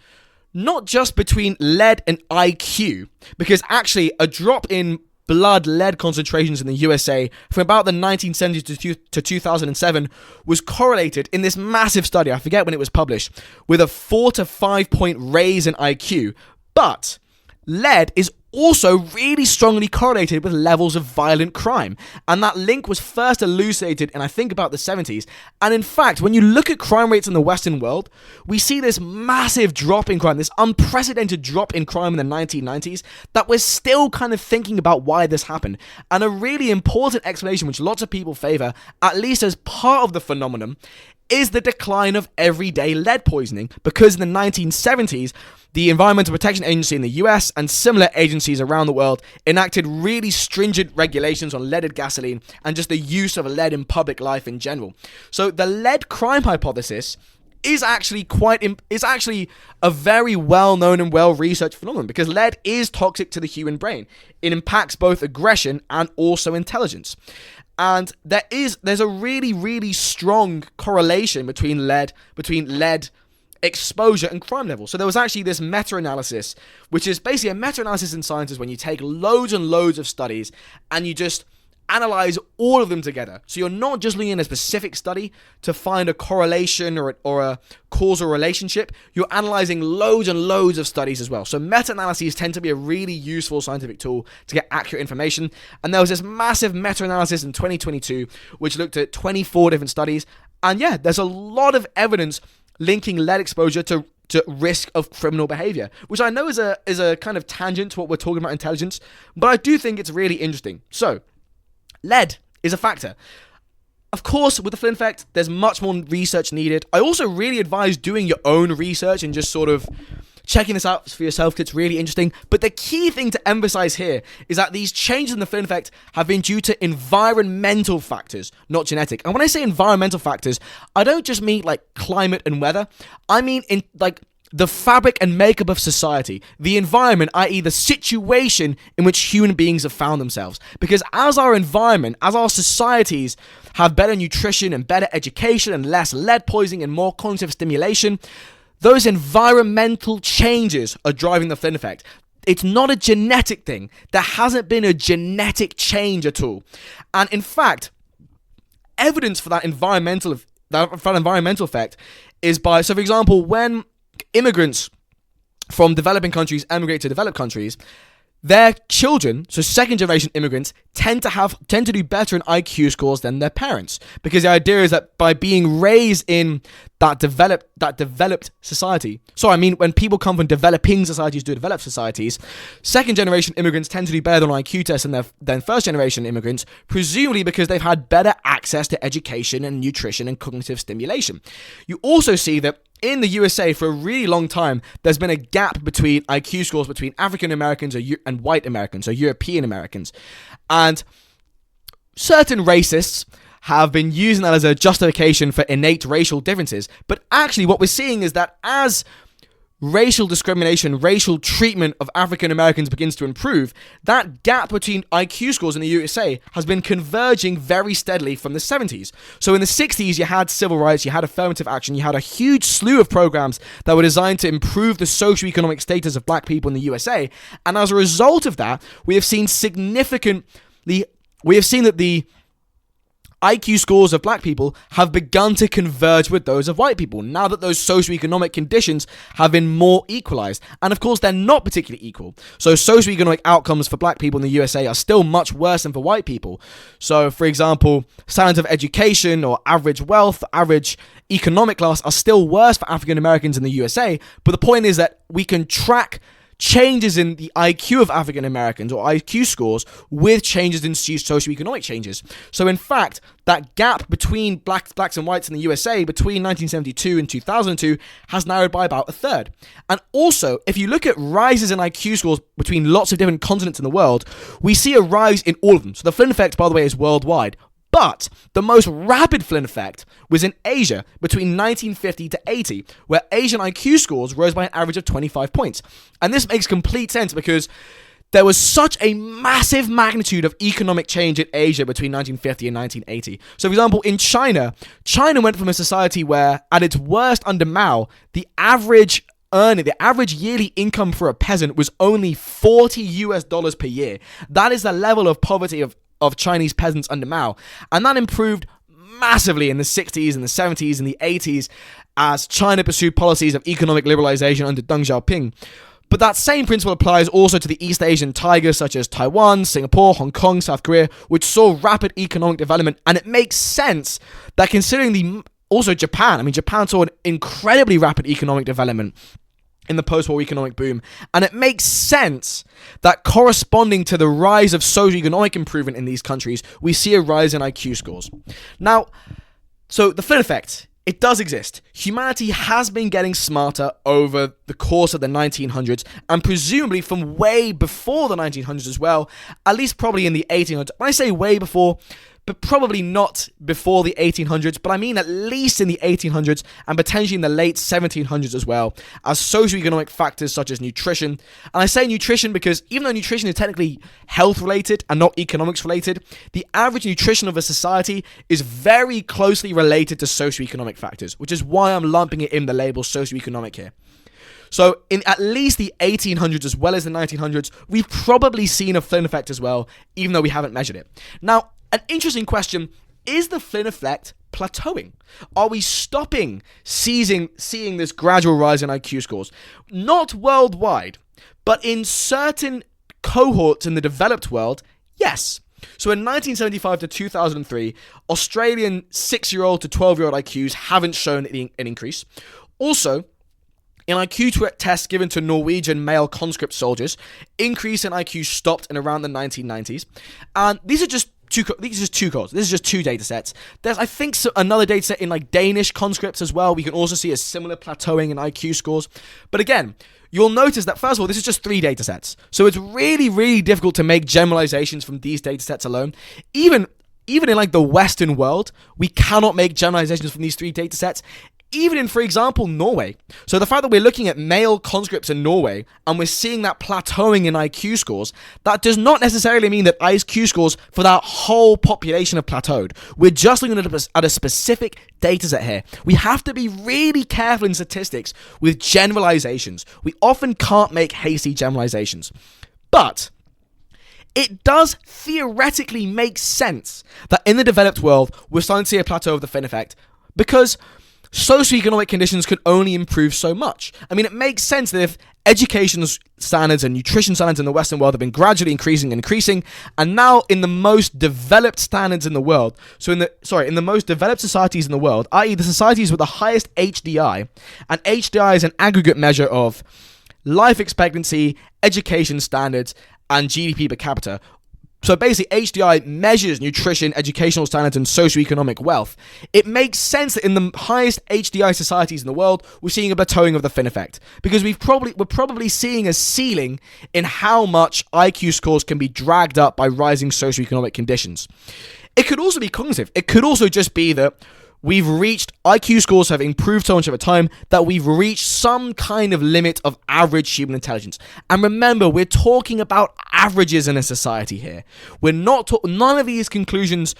not just between lead and IQ, because actually a drop in blood lead concentrations in the USA from about the 1970s to 2007 was correlated in this massive study, I forget when it was published, with a 4 to 5 point raise in IQ. But lead is also really strongly correlated with levels of violent crime, and that link was first elucidated in, I think, about the 70s. And in fact, when you look at crime rates in the Western world, we see this massive drop in crime, this unprecedented drop in crime in the 1990s, that we're still kind of thinking about why this happened. And a really important explanation, which lots of people favor, at least as part of the phenomenon, is the decline of everyday lead poisoning, because in the 1970s, the Environmental Protection Agency in the US and similar agencies around the world enacted really stringent regulations on leaded gasoline and just the use of lead in public life in general. So the lead crime hypothesis is actually a very well-known and well-researched phenomenon, because lead is toxic to the human brain. It impacts both aggression and also intelligence. And there's a really, really strong correlation between lead exposure and crime level. So there was actually this meta-analysis, which is basically a meta-analysis in science is when you take loads and loads of studies and you just analyze all of them together. So you're not just looking at a specific study to find a correlation or a causal relationship. You're analyzing loads and loads of studies as well. So meta-analyses tend to be a really useful scientific tool to get accurate information. And there was this massive meta-analysis in 2022, which looked at 24 different studies. And yeah, there's a lot of evidence linking lead exposure to risk of criminal behavior, which I know is a kind of tangent to what we're talking about intelligence, but I do think it's really interesting. So, lead is a factor. Of course, with the Flynn effect, there's much more research needed. I also really advise doing your own research and just sort of checking this out for yourself, because it's really interesting. But the key thing to emphasize here is that these changes in the Flynn effect have been due to environmental factors, not genetic. And when I say environmental factors, I don't just mean like climate and weather. I mean in like the fabric and makeup of society, the environment, i.e. the situation in which human beings have found themselves. Because as our environment, as our societies have better nutrition and better education and less lead poisoning and more cognitive stimulation, those environmental changes are driving the Flynn effect. It's not a genetic thing. There hasn't been a genetic change at all. And in fact, evidence for that environmental effect is by, so for example, when immigrants from developing countries emigrate to developed countries, their children, so second generation immigrants, tend to do better in IQ scores than their parents, because the idea is that by being raised in that developed society, when people come from developing societies to developed societies, second generation immigrants tend to do better on IQ tests than first generation immigrants, presumably because they've had better access to education and nutrition and cognitive stimulation. You also see that in the USA, for a really long time, there's been a gap between IQ scores between African Americans and white Americans, so European Americans. And certain racists have been using that as a justification for innate racial differences. But actually, what we're seeing is that as racial discrimination, racial treatment of African Americans begins to improve, that gap between IQ scores in the USA has been converging very steadily from the 70s. So in the 60s, you had civil rights, you had affirmative action, you had a huge slew of programs that were designed to improve the socioeconomic status of black people in the USA. And as a result of that, we have seen that the IQ scores of black people have begun to converge with those of white people now that those socioeconomic conditions have been more equalized. And of course, they're not particularly equal. So socioeconomic outcomes for black people in the USA are still much worse than for white people. So, for example, standards of education or average wealth, average economic class are still worse for African Americans in the USA. But the point is that we can track changes in the IQ of African Americans or IQ scores with changes in socioeconomic changes. So in fact, that gap between blacks and whites in the USA between 1972 and 2002 has narrowed by about a third. And also, if you look at rises in IQ scores between lots of different continents in the world, we see a rise in all of them. So the Flynn effect, by the way, is worldwide. But the most rapid Flynn effect was in Asia between 1950 to 80, where Asian IQ scores rose by an average of 25 points. And this makes complete sense because there was such a massive magnitude of economic change in Asia between 1950 and 1980. So, for example, in China went from a society where, at its worst under Mao, the average yearly income for a peasant was only $40 per year. That is the level of poverty of Chinese peasants under Mao. And that improved massively in the 60s and the 70s and the 80s as China pursued policies of economic liberalization under Deng Xiaoping. But that same principle applies also to the East Asian tigers such as Taiwan, Singapore, Hong Kong, South Korea, which saw rapid economic development. And it makes sense that considering also Japan saw an incredibly rapid economic development in the post-war economic boom. And it makes sense that corresponding to the rise of socioeconomic improvement in these countries, we see a rise in IQ scores. Now, so the Flynn effect, it does exist. Humanity has been getting smarter over the course of the 1900s, and presumably from way before the 1900s as well, at least probably in the 1800s. When I say way before, but probably not before the 1800s, but I mean at least in the 1800s and potentially in the late 1700s as well, as socioeconomic factors such as nutrition. And I say nutrition because even though nutrition is technically health-related and not economics-related, the average nutrition of a society is very closely related to socioeconomic factors, which is why I'm lumping it in the label socioeconomic here. So in at least the 1800s as well as the 1900s, we've probably seen a Flynn effect as well, even though we haven't measured it. Now, an interesting question, is the Flynn effect plateauing? Are we stopping seeing this gradual rise in IQ scores? Not worldwide, but in certain cohorts in the developed world, yes. So in 1975 to 2003, Australian 6-year-old to 12-year-old IQs haven't shown an increase. Also, in IQ tests given to Norwegian male conscript soldiers, increase in IQ stopped in around the 1990s. And these are just two codes. This is just two data sets. There's, I think, another data set in like Danish conscripts as well. We can also see a similar plateauing in IQ scores. But again, you'll notice that, first of all, this is just 3 data sets. So it's really, really difficult to make generalizations from these data sets alone. Even in like the Western world, we cannot make generalizations from these 3 data sets. Even in, for example, Norway. So the fact that we're looking at male conscripts in Norway and we're seeing that plateauing in IQ scores, that does not necessarily mean that IQ scores for that whole population have plateaued. We're just looking at a specific data set here. We have to be really careful in statistics with generalizations. We often can't make hasty generalizations. But it does theoretically make sense that in the developed world, we're starting to see a plateau of the Flynn effect because socioeconomic conditions can only improve so much. I mean, it makes sense that if education standards and nutrition standards in the Western world have been gradually increasing, and now in the most developed standards in the world, in the most developed societies in the world, i.e. the societies with the highest HDI, and HDI is an aggregate measure of life expectancy, education standards, and GDP per capita. So basically, HDI measures nutrition, educational standards, and socioeconomic wealth. It makes sense that in the highest HDI societies in the world, we're seeing a plateauing of the Flynn effect, because we're probably seeing a ceiling in how much IQ scores can be dragged up by rising socioeconomic conditions. It could also be cognitive. It could also just be that IQ scores have improved so much over time that we've reached some kind of limit of average human intelligence. And remember, we're talking about averages in a society here. None of these conclusions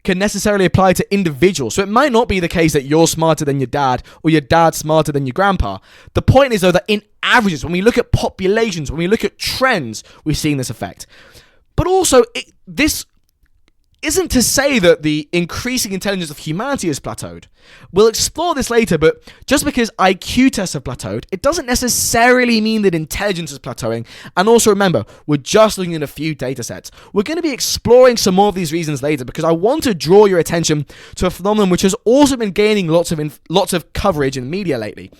can necessarily apply to individuals. So it might not be the case that you're smarter than your dad or your dad's smarter than your grandpa. The point is, though, that in averages, when we look at populations, when we look at trends, we're seeing this effect. But also, this isn't to say that the increasing intelligence of humanity has plateaued. We'll explore this later, but just because IQ tests have plateaued, it doesn't necessarily mean that intelligence is plateauing. And also remember, we're just looking at a few data sets. We're going to be exploring some more of these reasons later, because I want to draw your attention to a phenomenon which has also been gaining lots of coverage in the media lately.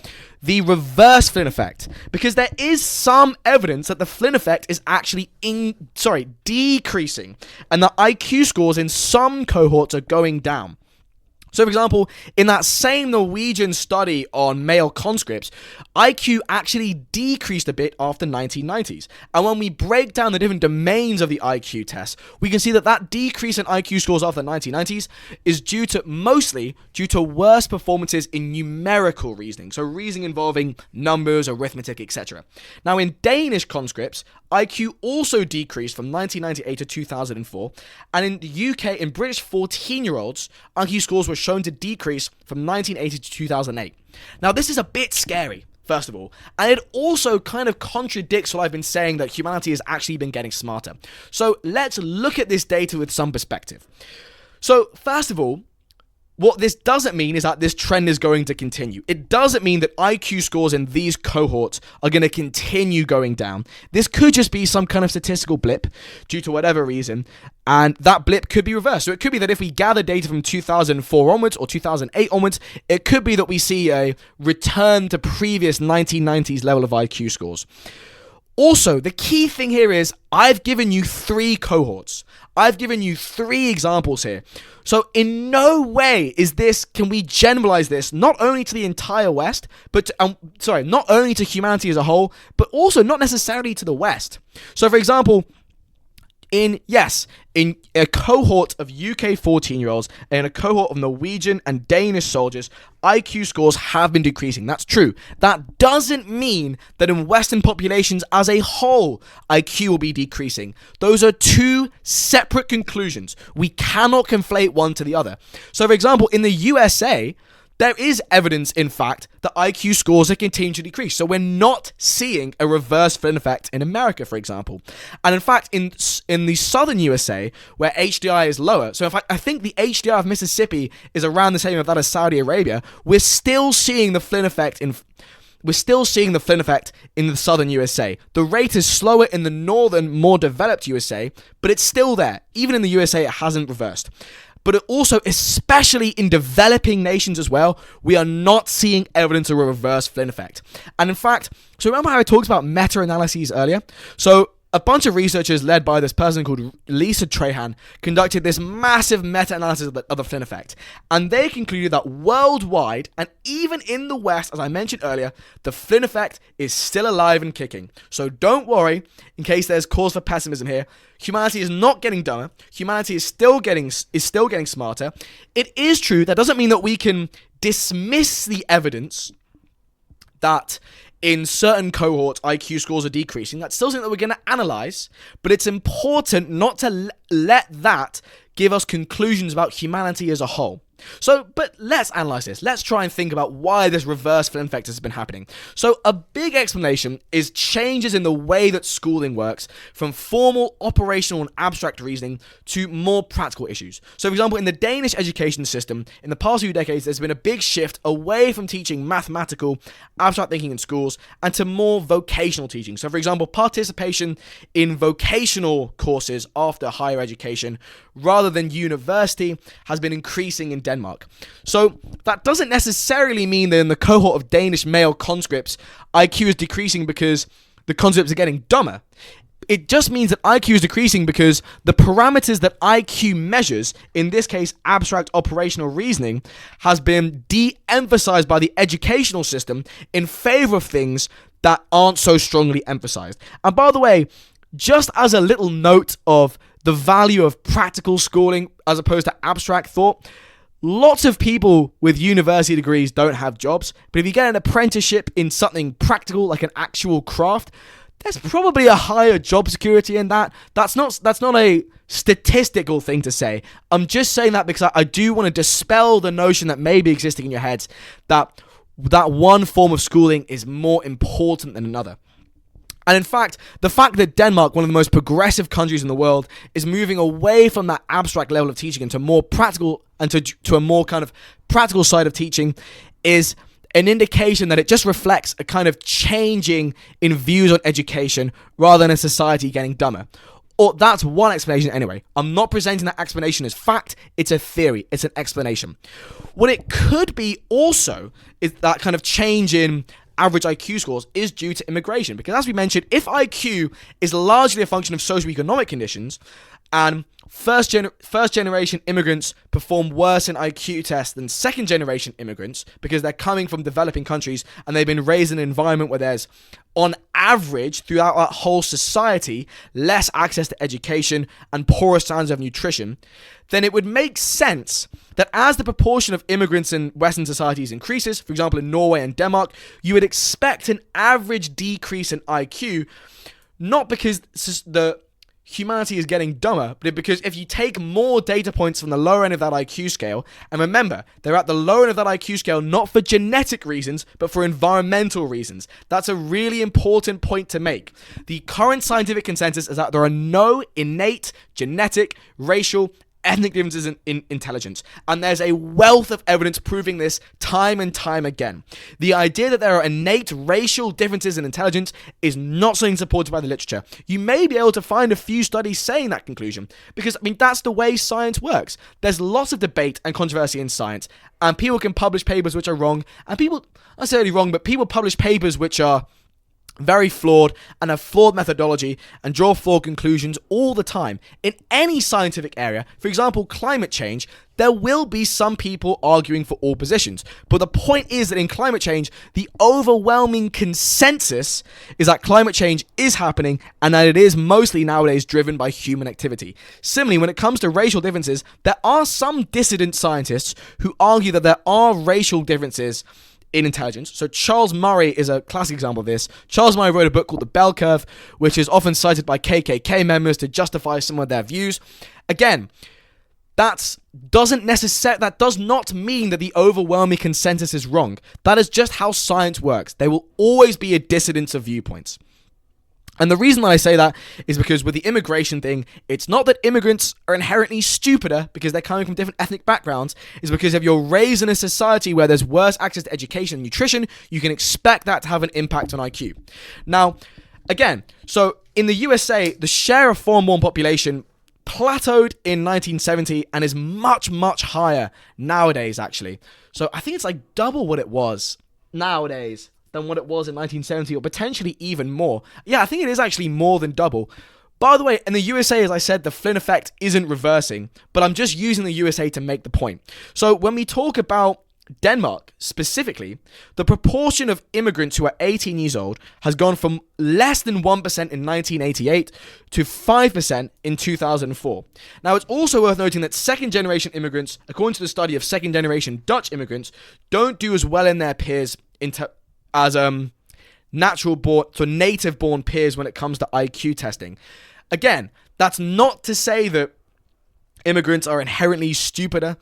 The reverse Flynn effect, because there is some evidence that the Flynn effect is actually decreasing, and the IQ scores in some cohorts are going down. So, for example, in that same Norwegian study on male conscripts, IQ actually decreased a bit after 1990s. And when we break down the different domains of the IQ test, we can see that decrease in IQ scores after the 1990s is mostly due to worse performances in numerical reasoning. So reasoning involving numbers, arithmetic, etc. Now, in Danish conscripts, IQ also decreased from 1998 to 2004. And in the UK, in British 14-year-olds, IQ scores were shown to decrease from 1980 to 2008. Now, this is a bit scary, first of all, and it also kind of contradicts what I've been saying, that humanity has actually been getting smarter. So let's look at this data with some perspective. So, first of all, what this doesn't mean is that this trend is going to continue. It doesn't mean that IQ scores in these cohorts are going to continue going down. This could just be some kind of statistical blip due to whatever reason, and that blip could be reversed. So it could be that if we gather data from 2004 onwards or 2008 onwards, it could be that we see a return to previous 1990s level of IQ scores. Also, the key thing here is I've given you 3 cohorts. I've given you 3 examples here. So in no way can we generalize this not only to the entire West, but not only to humanity as a whole, but also not necessarily to the West. So for example, in a cohort of UK 14-year-olds and a cohort of Norwegian and Danish soldiers, IQ scores have been decreasing. That's true. That doesn't mean that in Western populations as a whole, IQ will be decreasing. Those are 2 separate conclusions. We cannot conflate one to the other. So, for example, in the USA, there is evidence, in fact, that IQ scores are continuing to decrease. So we're not seeing a reverse Flynn effect in America, for example. And in fact, in the southern USA, where HDI is lower, so in fact, I think the HDI of Mississippi is around the same as that of Saudi Arabia, we're still seeing the Flynn effect in the southern USA. The rate is slower in the northern, more developed USA, but it's still there. Even in the USA, it hasn't reversed. But it also, especially in developing nations as well, we are not seeing evidence of a reverse Flynn effect. And in fact, so remember how I talked about meta-analyses earlier? So a bunch of researchers led by this person called Lisa Trahan conducted this massive meta-analysis of the Flynn effect. And they concluded that worldwide, and even in the West, as I mentioned earlier, the Flynn effect is still alive and kicking. So don't worry, in case there's cause for pessimism here. Humanity is not getting dumber. Humanity is still getting smarter. It is true. That doesn't mean that we can dismiss the evidence that in certain cohorts, IQ scores are decreasing. That's still something that we're going to analyze, but it's important not to let that give us conclusions about humanity as a whole. So, but let's analyze this. Let's try and think about why this reverse flynn effect has been happening. So, a big explanation is changes in the way that schooling works from formal, operational, and abstract reasoning to more practical issues. So, for example, in the Danish education system, in the past few decades, there's been a big shift away from teaching mathematical, abstract thinking in schools and to more vocational teaching. So, for example, participation in vocational courses after higher education rather than university has been increasing in Denmark. So that doesn't necessarily mean that in the cohort of Danish male conscripts, IQ is decreasing because the conscripts are getting dumber. It just means that IQ is decreasing because the parameters that IQ measures, in this case abstract operational reasoning, has been de-emphasized by the educational system in favor of things that aren't so strongly emphasized. And by the way, just as a little note of the value of practical schooling as opposed to abstract thought, lots of people with university degrees don't have jobs, but if you get an apprenticeship in something practical like an actual craft, there's probably a higher job security in that. That's not a statistical thing to say. I'm just saying that because I do want to dispel the notion that may be existing in your heads that one form of schooling is more important than another. And in fact, the fact that Denmark, one of the most progressive countries in the world, is moving away from that abstract level of teaching into more practical and to a more kind of practical side of teaching is an indication that it just reflects a kind of changing in views on education rather than a society getting dumber. Or that's one explanation anyway. I'm not presenting that explanation as fact. It's a theory. It's an explanation. What it could be also is that kind of change in average IQ scores is due to immigration. Because as we mentioned, if IQ is largely a function of socioeconomic conditions, and first generation immigrants perform worse in IQ tests than second generation immigrants because they're coming from developing countries and they've been raised in an environment where there's, on average, throughout that whole society, less access to education and poorer standards of nutrition, then it would make sense that as the proportion of immigrants in Western societies increases, for example in Norway and Denmark, you would expect an average decrease in IQ, not because the humanity is getting dumber, but because if you take more data points from the lower end of that IQ scale, and remember, they're at the lower end of that IQ scale not for genetic reasons, but for environmental reasons. That's a really important point to make. The current scientific consensus is that there are no innate, genetic, racial, ethnic differences in intelligence. And there's a wealth of evidence proving this time and time again. The idea that there are innate racial differences in intelligence is not something supported by the literature. You may be able to find a few studies saying that conclusion, because, that's the way science works. There's lots of debate and controversy in science, and people can publish papers which are wrong, and people, not necessarily wrong, but people publish papers which are very flawed and have flawed methodology and draw flawed conclusions all the time. In any scientific area, for example, climate change, there will be some people arguing for all positions. But the point is that in climate change, the overwhelming consensus is that climate change is happening and that it is mostly nowadays driven by human activity. Similarly, when it comes to racial differences, there are some dissident scientists who argue that there are racial differences in intelligence. So Charles Murray is a classic example of this. Charles Murray wrote a book called The Bell Curve, which is often cited by KKK members to justify some of their views. Again, that does not mean that the overwhelming consensus is wrong. That is just how science works. There will always be a dissidence of viewpoints. And the reason that I say that is because with the immigration thing, it's not that immigrants are inherently stupider because they're coming from different ethnic backgrounds. It's because if you're raised in a society where there's worse access to education and nutrition, you can expect that to have an impact on IQ. Now, again, so in the USA, the share of foreign-born population plateaued in 1970 and is much, much higher nowadays, actually. So I think it's like double what it was nowadays than what it was in 1970, or potentially even more. Yeah, I think it is actually more than double. By the way, in the USA, as I said, the Flynn effect isn't reversing, but I'm just using the USA to make the point. So when we talk about Denmark specifically, the proportion of immigrants who are 18 years old has gone from less than 1% in 1988 to 5% in 2004. Now, it's also worth noting that second-generation immigrants, according to the study of second-generation Dutch immigrants, don't do as well in their peers as native-born peers when it comes to IQ testing. Again, that's not to say that immigrants are inherently stupider.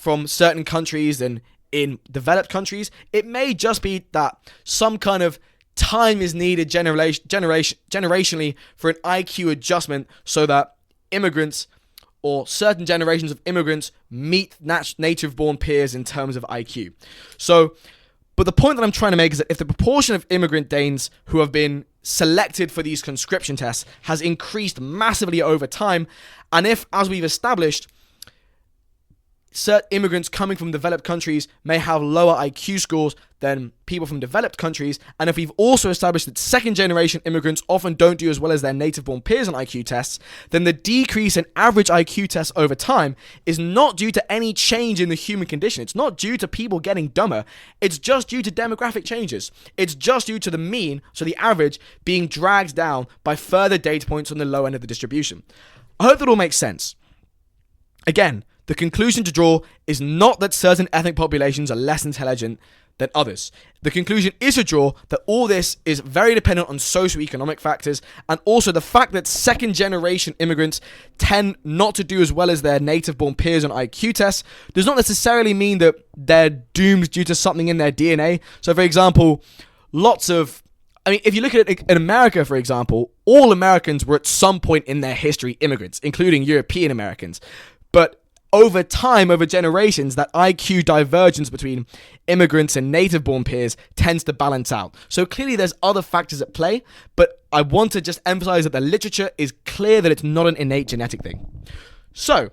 from certain countries than in developed countries. It may just be that some kind of time is needed generationally for an IQ adjustment so that immigrants or certain generations of immigrants meet native-born peers in terms of IQ. But the point that I'm trying to make is that if the proportion of immigrant Danes who have been selected for these conscription tests has increased massively over time, and if, as we've established, certain immigrants coming from developed countries may have lower IQ scores than people from developed countries, and if we've also established that second-generation immigrants often don't do as well as their native-born peers on IQ tests, then the decrease in average IQ tests over time is not due to any change in the human condition. It's not due to people getting dumber. It's just due to demographic changes. It's just due to the mean, so the average, being dragged down by further data points on the low end of the distribution. I hope that all makes sense. Again, the conclusion to draw is not that certain ethnic populations are less intelligent than others. The conclusion is to draw that all this is very dependent on socioeconomic factors, and also the fact that second-generation immigrants tend not to do as well as their native-born peers on IQ tests does not necessarily mean that they're doomed due to something in their DNA. So, for example, if you look at it in America, for example, all Americans were at some point in their history immigrants, including European Americans. But over time, over generations, that IQ divergence between immigrants and native-born peers tends to balance out. So clearly there's other factors at play, but I want to just emphasize that the literature is clear that it's not an innate genetic thing. So,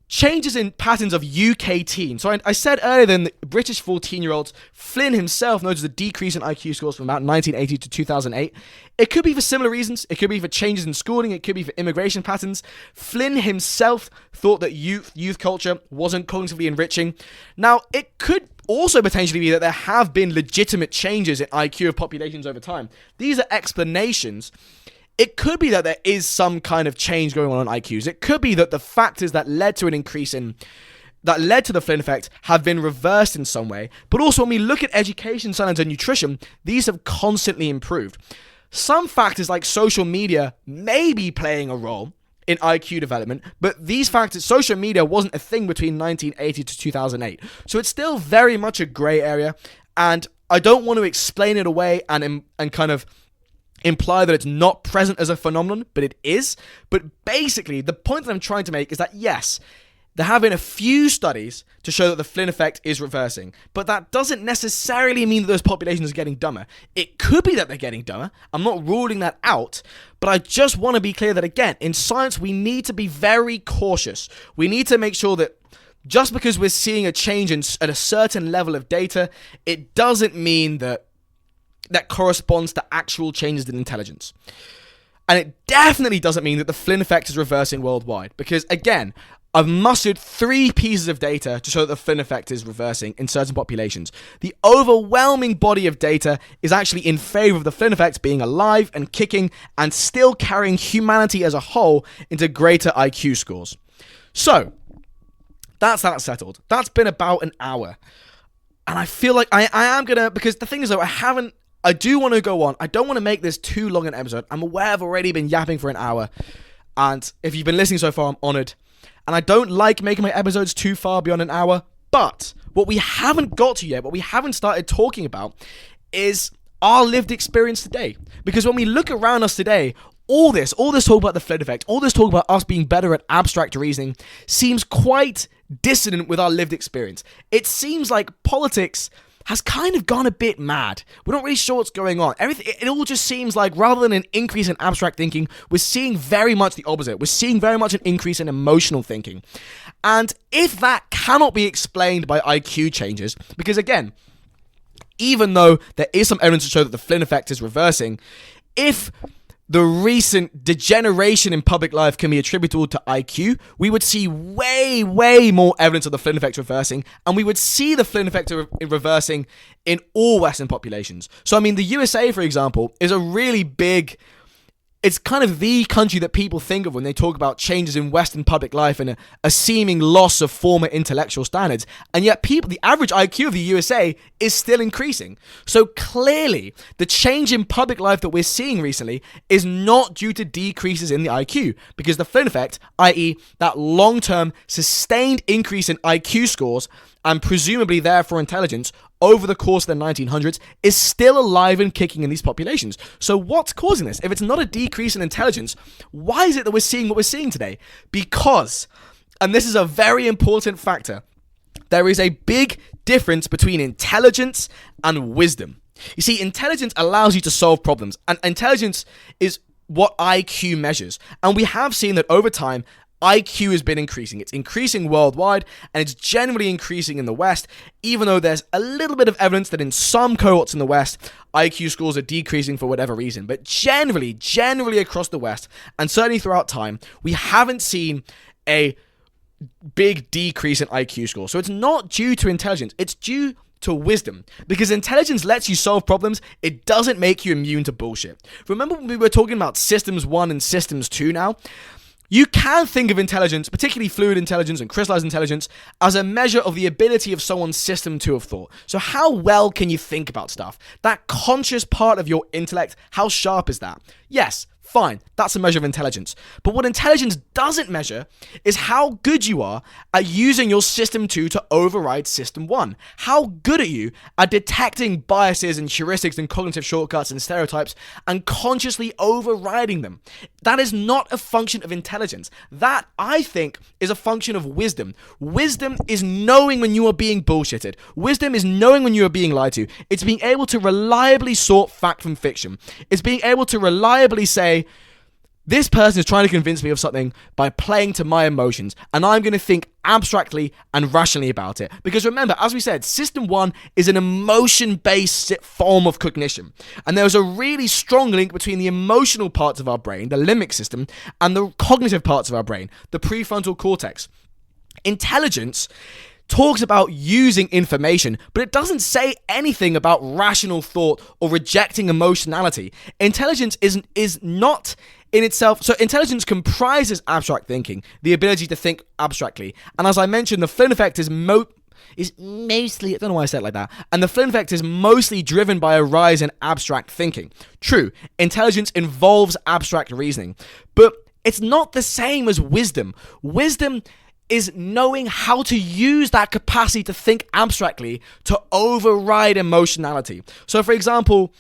changes in patterns of UK teens. So I said earlier that the British 14-year-olds, Flynn himself noticed a decrease in IQ scores from about 1980 to 2008. It could be for similar reasons. It could be for changes in schooling. It could be for immigration patterns. Flynn himself thought that youth culture wasn't cognitively enriching. Now, it could also potentially be that there have been legitimate changes in IQ of populations over time. These are explanations. It could be that there is some kind of change going on IQs. It could be that the factors that led to the Flynn effect have been reversed in some way. But also when we look at education, science, and nutrition, these have constantly improved. Some factors like social media may be playing a role in IQ development, but these factors, social media wasn't a thing between 1980 to 2008. So it's still very much a grey area, and I don't want to explain it away and kind of imply that it's not present as a phenomenon, but it is. But basically, the point that I'm trying to make is that yes, there have been a few studies to show that the Flynn effect is reversing, but that doesn't necessarily mean that those populations are getting dumber. It could be that they're getting dumber. I'm not ruling that out, but I just want to be clear that, again, in science, we need to be very cautious. We need to make sure that just because we're seeing a change at a certain level of data, it doesn't mean that corresponds to actual changes in intelligence. And it definitely doesn't mean that the Flynn effect is reversing worldwide, because, again, I've mustered 3 pieces of data to show that the Flynn effect is reversing in certain populations. The overwhelming body of data is actually in favor of the Flynn effect being alive and kicking and still carrying humanity as a whole into greater IQ scores. So, that's that settled. That's been about an hour. And I feel like I am going to, because the thing is though, I do want to go on. I don't want to make this too long an episode. I'm aware I've already been yapping for an hour. And if you've been listening so far, I'm honored. And I don't like making my episodes too far beyond an hour. But what we haven't got to yet, what we haven't started talking about, is our lived experience today. Because when we look around us today, all this talk about the Flynn effect, all this talk about us being better at abstract reasoning seems quite dissonant with our lived experience. It seems like politics has kind of gone a bit mad. We're not really sure what's going on. It all just seems like, rather than an increase in abstract thinking, we're seeing very much the opposite. We're seeing very much an increase in emotional thinking. And if that cannot be explained by IQ changes, because again, even though there is some evidence to show that the Flynn effect is reversing, if the recent degeneration in public life can be attributable to IQ, we would see way, way more evidence of the Flynn effect reversing, and we would see the Flynn effect reversing in all Western populations. So, I mean, the USA, for example, is a really big It's kind of the country that people think of when they talk about changes in Western public life and a seeming loss of former intellectual standards. And yet the average IQ of the USA is still increasing. So clearly, the change in public life that we're seeing recently is not due to decreases in the IQ, because the Flynn effect, i.e. that long-term sustained increase in IQ scores, and presumably therefore intelligence, over the course of the 1900s, is still alive and kicking in these populations. So what's causing this? If it's not a decrease in intelligence, why is it that we're seeing what we're seeing today? Because, and this is a very important factor, there is a big difference between intelligence and wisdom. You see, intelligence allows you to solve problems, and intelligence is what IQ measures. And we have seen that over time, IQ has been increasing. It's increasing worldwide, and it's generally increasing in the West, even though there's a little bit of evidence that in some cohorts in the West, IQ scores are decreasing for whatever reason. But generally across the West, and certainly throughout time, we haven't seen a big decrease in IQ scores. So it's not due to intelligence, it's due to wisdom. Because intelligence lets you solve problems, it doesn't make you immune to bullshit. Remember when we were talking about Systems 1 and Systems 2 now? You can think of intelligence, particularly fluid intelligence and crystallized intelligence, as a measure of the ability of someone's system to have thought. So how well can you think about stuff? That conscious part of your intellect, how sharp is that? Yes, fine, that's a measure of intelligence. But what intelligence doesn't measure is how good you are at using your System 2 to override System 1. How good are you at detecting biases and heuristics and cognitive shortcuts and stereotypes and consciously overriding them? That is not a function of intelligence. That, I think, is a function of wisdom. Wisdom is knowing when you are being bullshitted. Wisdom is knowing when you are being lied to. It's being able to reliably sort fact from fiction. It's being able to reliably say, this person is trying to convince me of something by playing to my emotions, and I'm going to think abstractly and rationally about it. Because remember, as we said, System 1 is an emotion-based form of cognition. And there's a really strong link between the emotional parts of our brain, the limbic system, and the cognitive parts of our brain, the prefrontal cortex. Intelligence talks about using information, but it doesn't say anything about rational thought or rejecting emotionality. Intelligence is not in itself. So intelligence comprises abstract thinking, the ability to think abstractly. And as I mentioned, the Flynn effect is mostly, I don't know why I said it like that, and the Flynn effect is mostly driven by a rise in abstract thinking. True, intelligence involves abstract reasoning, but it's not the same as wisdom. Wisdom is knowing how to use that capacity to think abstractly to override emotionality. So for example,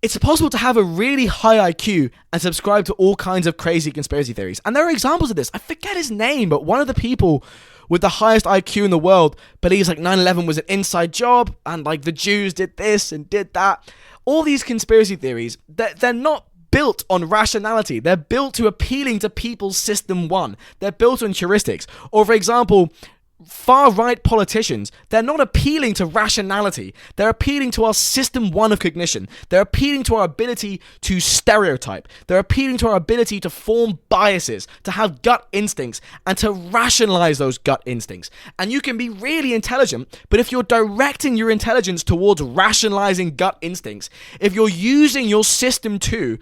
it's possible to have a really high IQ and subscribe to all kinds of crazy conspiracy theories. And there are examples of this. I forget his name, but one of the people with the highest IQ in the world believes like 9/11 was an inside job and like the Jews did this and did that. All these conspiracy theories, they're not built on rationality. They're built to appealing to people's System 1. They're built on heuristics. Or for example, far-right politicians, they're not appealing to rationality. They're appealing to our System 1 of cognition. They're appealing to our ability to stereotype. They're appealing to our ability to form biases, to have gut instincts, and to rationalize those gut instincts. And you can be really intelligent, but if you're directing your intelligence towards rationalizing gut instincts, if you're using your System 2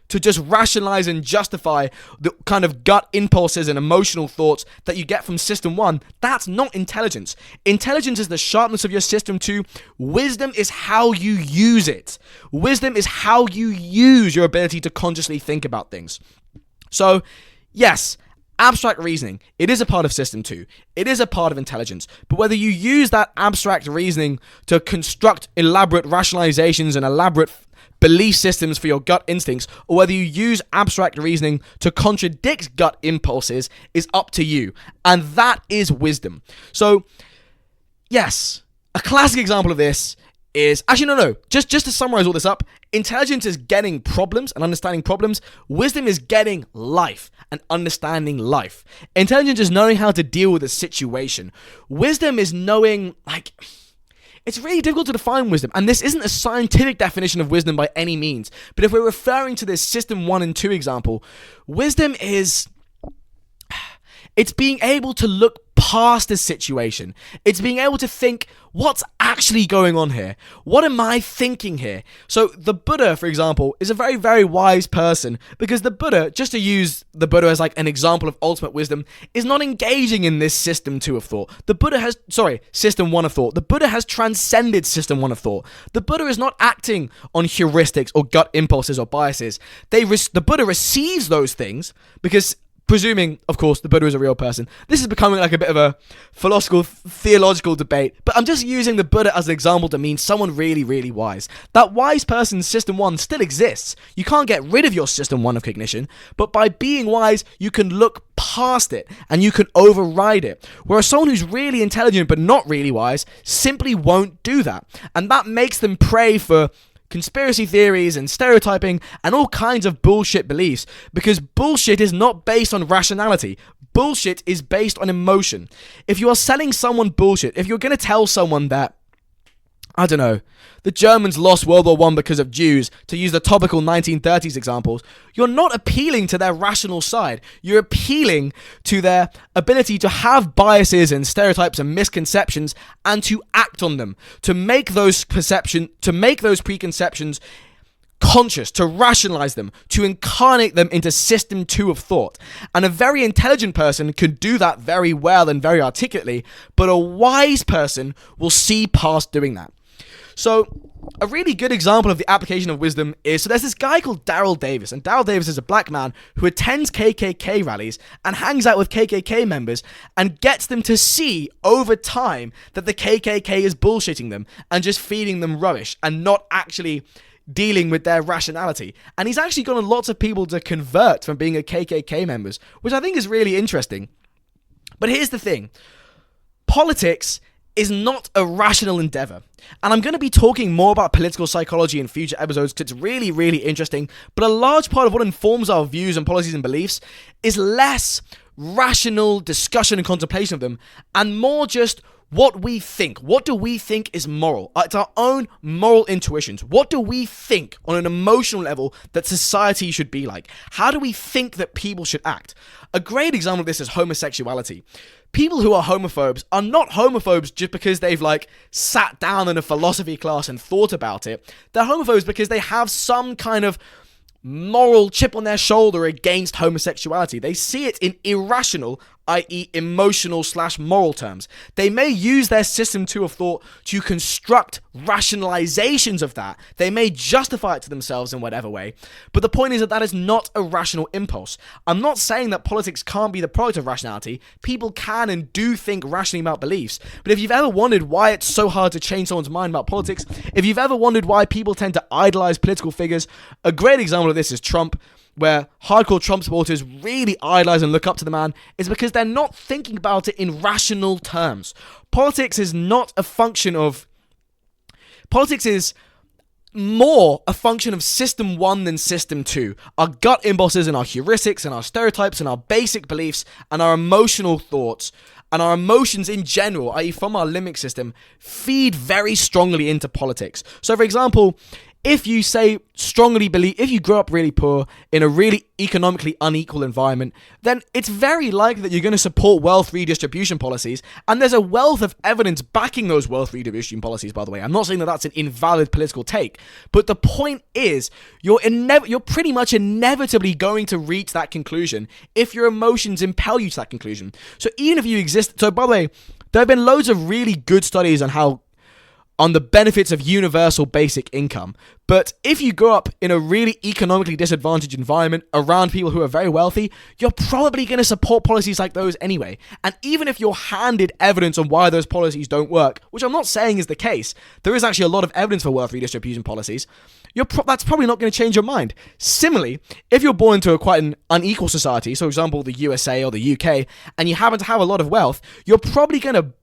to just rationalize and justify the kind of gut impulses and emotional thoughts that you get from System 1, that's not intelligence. Intelligence is the sharpness of your System 2. Wisdom is how you use it. Wisdom is how you use your ability to consciously think about things. So, yes, abstract reasoning, it is a part of System 2. It is a part of intelligence. But whether you use that abstract reasoning to construct elaborate rationalizations and elaborate belief systems for your gut instincts, or whether you use abstract reasoning to contradict gut impulses, is up to you. And that is wisdom. So, yes, a classic example of this is, actually, no, just to summarize all this up, intelligence is getting problems and understanding problems. Wisdom is getting life and understanding life. Intelligence is knowing how to deal with a situation. Wisdom is knowing, it's really difficult to define wisdom, and this isn't a scientific definition of wisdom by any means, but if we're referring to this System 1 and 2 example, wisdom is, it's being able to look past this situation. It's being able to think, what's actually going on here? What am I thinking here? So the Buddha, for example, is a very, very wise person, because the Buddha, just to use the Buddha as like an example of ultimate wisdom, is not engaging in this system 2 of thought. System 1 of thought. The Buddha has transcended system 1 of thought. The Buddha is not acting on heuristics or gut impulses or biases. The Buddha receives those things because, presuming, of course, the Buddha is a real person. This is becoming like a bit of a philosophical, theological debate, but I'm just using the Buddha as an example to mean someone really, really wise. That wise person's system 1 still exists. You can't get rid of your system 1 of cognition, but by being wise, you can look past it and you can override it. Whereas someone who's really intelligent but not really wise simply won't do that. And that makes them prey for conspiracy theories and stereotyping and all kinds of bullshit beliefs, because bullshit is not based on rationality. Bullshit is based on emotion. If you are selling someone bullshit, if you're going to tell someone that, I don't know, the Germans lost World War I because of Jews, to use the topical 1930s examples, you're not appealing to their rational side. You're appealing to their ability to have biases and stereotypes and misconceptions and to act on them, to make those preconceptions conscious, to rationalize them, to incarnate them into system 2 of thought. And a very intelligent person can do that very well and very articulately, but a wise person will see past doing that. So, a really good example of the application of wisdom is, so there's this guy called Daryl Davis, and Daryl Davis is a black man who attends KKK rallies and hangs out with KKK members and gets them to see over time that the KKK is bullshitting them and just feeding them rubbish and not actually dealing with their rationality. And he's actually gotten lots of people to convert from being a KKK members, which I think is really interesting. But here's the thing. Politics is not a rational endeavor. And I'm going to be talking more about political psychology in future episodes because it's really, really interesting. But a large part of what informs our views and policies and beliefs is less rational discussion and contemplation of them, and more just what we think. What do we think is moral? It's our own moral intuitions. What do we think on an emotional level that society should be like? How do we think that people should act? A great example of this is homosexuality. People who are homophobes are not homophobes just because they've sat down in a philosophy class and thought about it. They're homophobes because they have some kind of moral chip on their shoulder against homosexuality. They see it in irrational, i.e. emotional/moral terms. They may use their system 2 of thought to construct rationalizations of that. They may justify it to themselves in whatever way. But the point is that is not a rational impulse. I'm not saying that politics can't be the product of rationality. People can and do think rationally about beliefs. But if you've ever wondered why it's so hard to change someone's mind about politics, if you've ever wondered why people tend to idolize political figures, a great example of this is Trump, where hardcore Trump supporters really idolize and look up to the man, is because they're not thinking about it in rational terms. Politics is not a function of... Politics is more a function of system 1 than system 2. Our gut impulses and our heuristics and our stereotypes and our basic beliefs and our emotional thoughts and our emotions in general, i.e. from our limbic system, feed very strongly into politics. So, for example, if you if you grow up really poor in a really economically unequal environment, then it's very likely that you're going to support wealth redistribution policies, and there's a wealth of evidence backing those wealth redistribution policies, by the way. I'm not saying that that's an invalid political take, but the point is, you're pretty much inevitably going to reach that conclusion if your emotions impel you to that conclusion. So even if you exist... So, by the way, there have been loads of really good studies on the benefits of universal basic income. But if you grow up in a really economically disadvantaged environment around people who are very wealthy, you're probably going to support policies like those anyway. And even if you're handed evidence on why those policies don't work, which I'm not saying is the case, there is actually a lot of evidence for wealth redistribution policies, that's probably not going to change your mind. Similarly, if you're born into quite an unequal society, so for example the USA or the UK, and you happen to have a lot of wealth, you're probably going to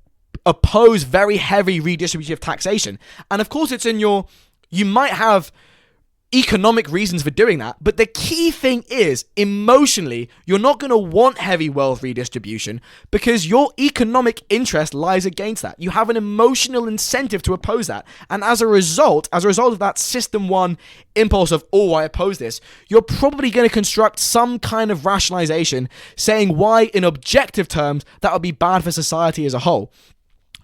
oppose very heavy redistributive taxation. And of course you might have economic reasons for doing that, but the key thing is, emotionally, you're not going to want heavy wealth redistribution because your economic interest lies against that. You have an emotional incentive to oppose that, and as a result of that system one impulse of, oh, I oppose this, you're probably going to construct some kind of rationalization saying why, in objective terms, that would be bad for society as a whole.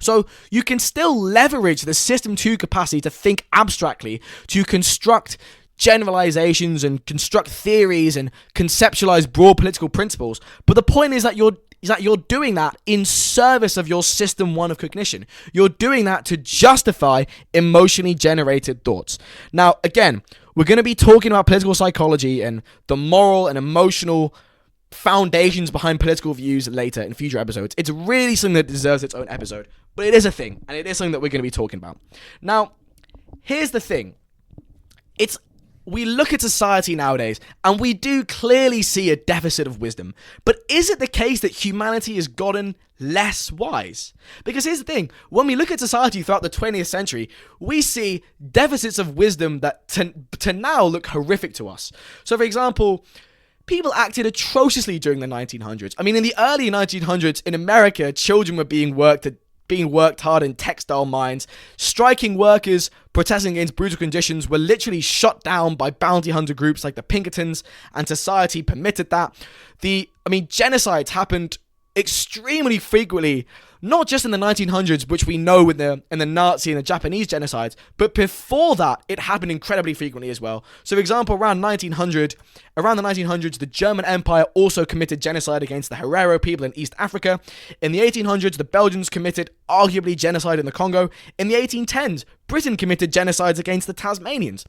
So you can still leverage the system 2 capacity to think abstractly, to construct generalizations and construct theories and conceptualize broad political principles. But the point is that you're doing that in service of your system 1 of cognition. You're doing that to justify emotionally generated thoughts. Now, again, we're going to be talking about political psychology and the moral and emotional foundations behind political views later in future episodes. It's really something that deserves its own episode, but it is a thing, and it is something that we're going to be talking about. Now, here's the thing. We look at society nowadays, and we do clearly see a deficit of wisdom. But is it the case that humanity has gotten less wise? Because here's the thing. When we look at society throughout the 20th century, we see deficits of wisdom that to now look horrific to us. So, for example, people acted atrociously during the 1900s. I mean, in the early 1900s, in America, children were being worked hard in textile mines. Striking workers protesting against brutal conditions were literally shot down by bounty hunter groups like the Pinkertons, and society permitted that. Genocides happened extremely frequently, not just in the 1900s, which we know in the Nazi and the Japanese genocides, but before that, it happened incredibly frequently as well. So, for example, around the 1900s, the German Empire also committed genocide against the Herero people in East Africa. In the 1800s, the Belgians committed arguably genocide in the Congo. In the 1810s, Britain committed genocides against the Tasmanians.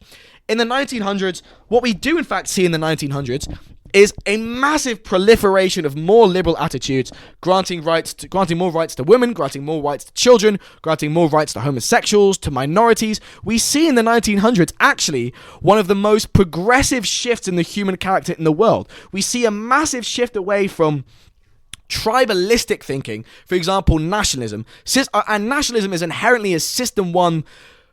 In the 1900s, what we do in fact see in the 1900s is a massive proliferation of more liberal attitudes, granting more rights to women, granting more rights to children, granting more rights to homosexuals, to minorities. We see in the 1900s actually one of the most progressive shifts in the human character in the world. We see a massive shift away from tribalistic thinking, for example, nationalism. And nationalism is inherently a system 1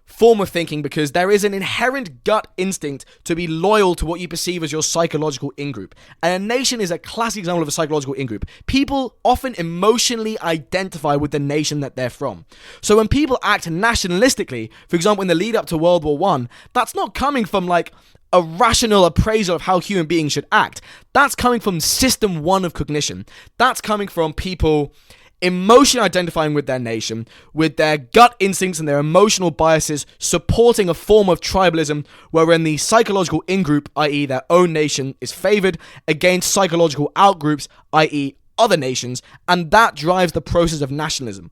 form of thinking because there is an inherent gut instinct to be loyal to what you perceive as your psychological in-group. And a nation is a classic example of a psychological in-group. People often emotionally identify with the nation that they're from. So when people act nationalistically, for example, in the lead up to World War I, that's not coming from like a rational appraisal of how human beings should act. That's coming from system 1 of cognition. That's coming from people emotionally identifying with their nation, with their gut instincts and their emotional biases, supporting a form of tribalism wherein the psychological in-group, i.e. their own nation, is favored against psychological out-groups, i.e. other nations, and that drives the process of nationalism.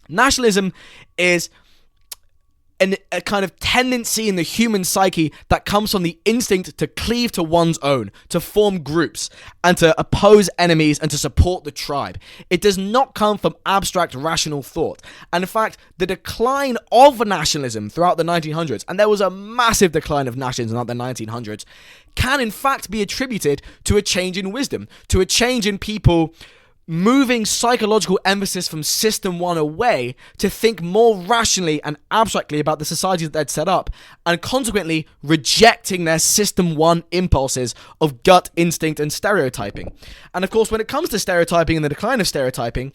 Nationalism is a kind of tendency in the human psyche that comes from the instinct to cleave to one's own, to form groups, and to oppose enemies and to support the tribe. It does not come from abstract rational thought. And in fact, the decline of nationalism throughout the 1900s, and there was a massive decline of nationalism throughout the 1900s, can in fact be attributed to a change in wisdom, to a change in people moving psychological emphasis from system 1 away to think more rationally and abstractly about the societies that they'd set up, and consequently rejecting their system 1 impulses of gut instinct and stereotyping. And of course, when it comes to stereotyping and the decline of stereotyping,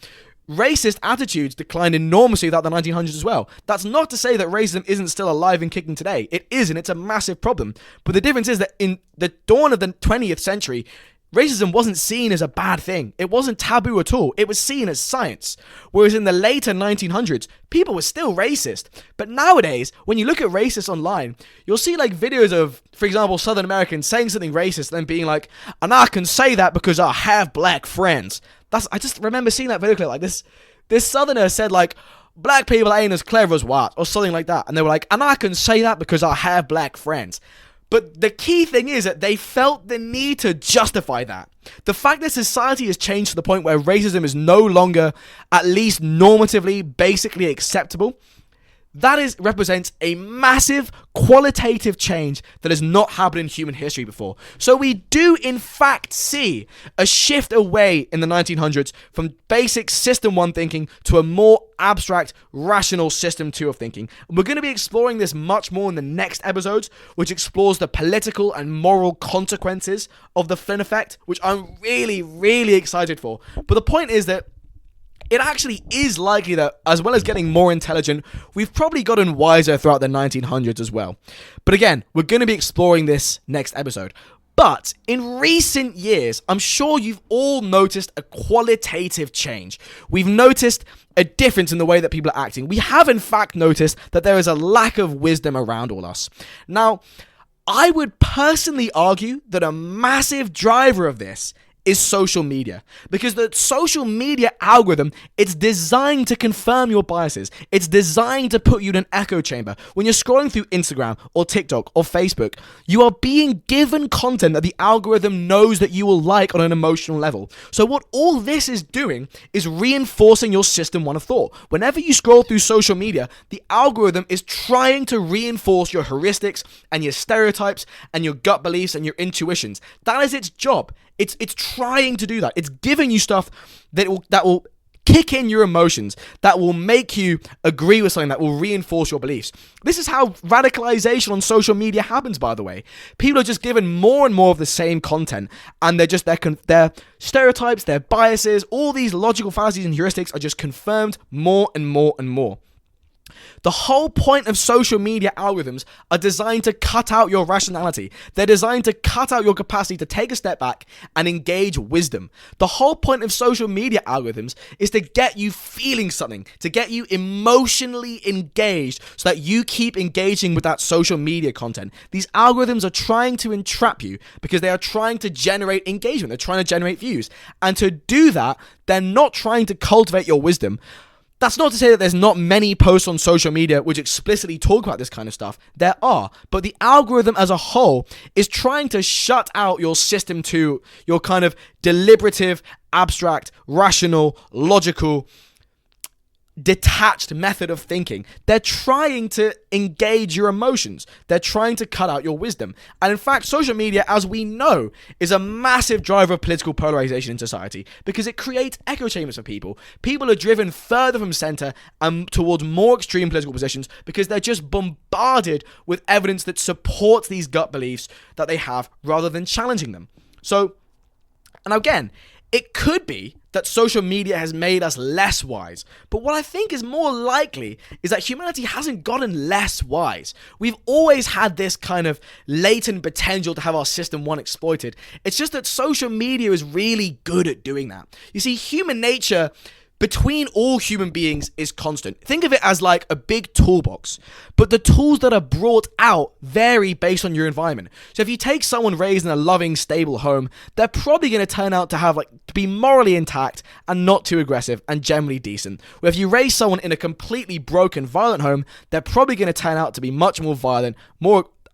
racist attitudes declined enormously throughout the 1900s as well. That's not to say that racism isn't still alive and kicking today. It is, and it's a massive problem. But the difference is that in the dawn of the 20th century, racism wasn't seen as a bad thing. It wasn't taboo at all. It was seen as science. Whereas in the later 1900s, people were still racist. But nowadays, when you look at racists online, you'll see like videos of, for example, Southern Americans saying something racist and then being like, and I can say that because I have black friends. I just remember seeing that video clip like this. This Southerner said like, black people ain't as clever as white, or something like that. And they were like, and I can say that because I have black friends. But the key thing is that they felt the need to justify that. The fact that society has changed to the point where racism is no longer, at least normatively, basically acceptable, That represents a massive qualitative change that has not happened in human history before. So we do in fact see a shift away in the 1900s from basic system 1 thinking to a more abstract, rational system 2 of thinking. We're going to be exploring this much more in the next episodes, which explores the political and moral consequences of the Flynn effect, which I'm really, really excited for. But the point is that it actually is likely that, as well as getting more intelligent, we've probably gotten wiser throughout the 1900s as well. But again, we're going to be exploring this next episode. But in recent years, I'm sure you've all noticed a qualitative change. We've noticed a difference in the way that people are acting. We have in fact noticed that there is a lack of wisdom around all us. Now, I would personally argue that a massive driver of this is social media, because the social media algorithm, it's designed to confirm your biases. It's designed to put you in an echo chamber. When you're scrolling through Instagram or TikTok or Facebook, you are being given content that the algorithm knows that you will like on an emotional level. So what all this is doing is reinforcing your system 1 of thought. Whenever you scroll through social media, the algorithm is trying to reinforce your heuristics and your stereotypes and your gut beliefs and your intuitions. That is its job. It's trying to do that. It's giving you stuff that will kick in your emotions, that will make you agree with something, that will reinforce your beliefs. This is how radicalization on social media happens, by the way. People are just given more and more of the same content, and their stereotypes, their biases, all these logical fallacies and heuristics are just confirmed more and more and more. The whole point of social media algorithms are designed to cut out your rationality. They're designed to cut out your capacity to take a step back and engage wisdom. The whole point of social media algorithms is to get you feeling something, to get you emotionally engaged so that you keep engaging with that social media content. These algorithms are trying to entrap you because they are trying to generate engagement. They're trying to generate views. And to do that, they're not trying to cultivate your wisdom. That's not to say that there's not many posts on social media which explicitly talk about this kind of stuff. There are. But the algorithm as a whole is trying to shut out your system 2, your kind of deliberative, abstract, rational, logical, detached method of thinking. They're trying to engage your emotions. They're trying to cut out your wisdom. And in fact, social media, as we know, is a massive driver of political polarization in society because it creates echo chambers for people. People are driven further from center and towards more extreme political positions because they're just bombarded with evidence that supports these gut beliefs that they have rather than challenging them. So, and again, it could be that social media has made us less wise. But what I think is more likely is that humanity hasn't gotten less wise. We've always had this kind of latent potential to have our system 1 exploited. It's just that social media is really good at doing that. You see, human nature between all human beings is constant. Think of it as like a big toolbox, but the tools that are brought out vary based on your environment. So if you take someone raised in a loving, stable home, they're probably going to turn out to be morally intact and not too aggressive and generally decent. Where if you raise someone in a completely broken, violent home, they're probably going to turn out to be much more violent,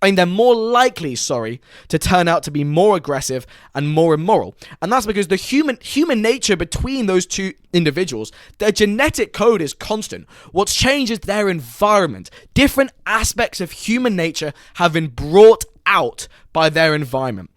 they're more likely, to turn out to be more aggressive and more immoral. And that's because the human nature between those two individuals, their genetic code is constant. What's changed is their environment. Different aspects of human nature have been brought out by their environment.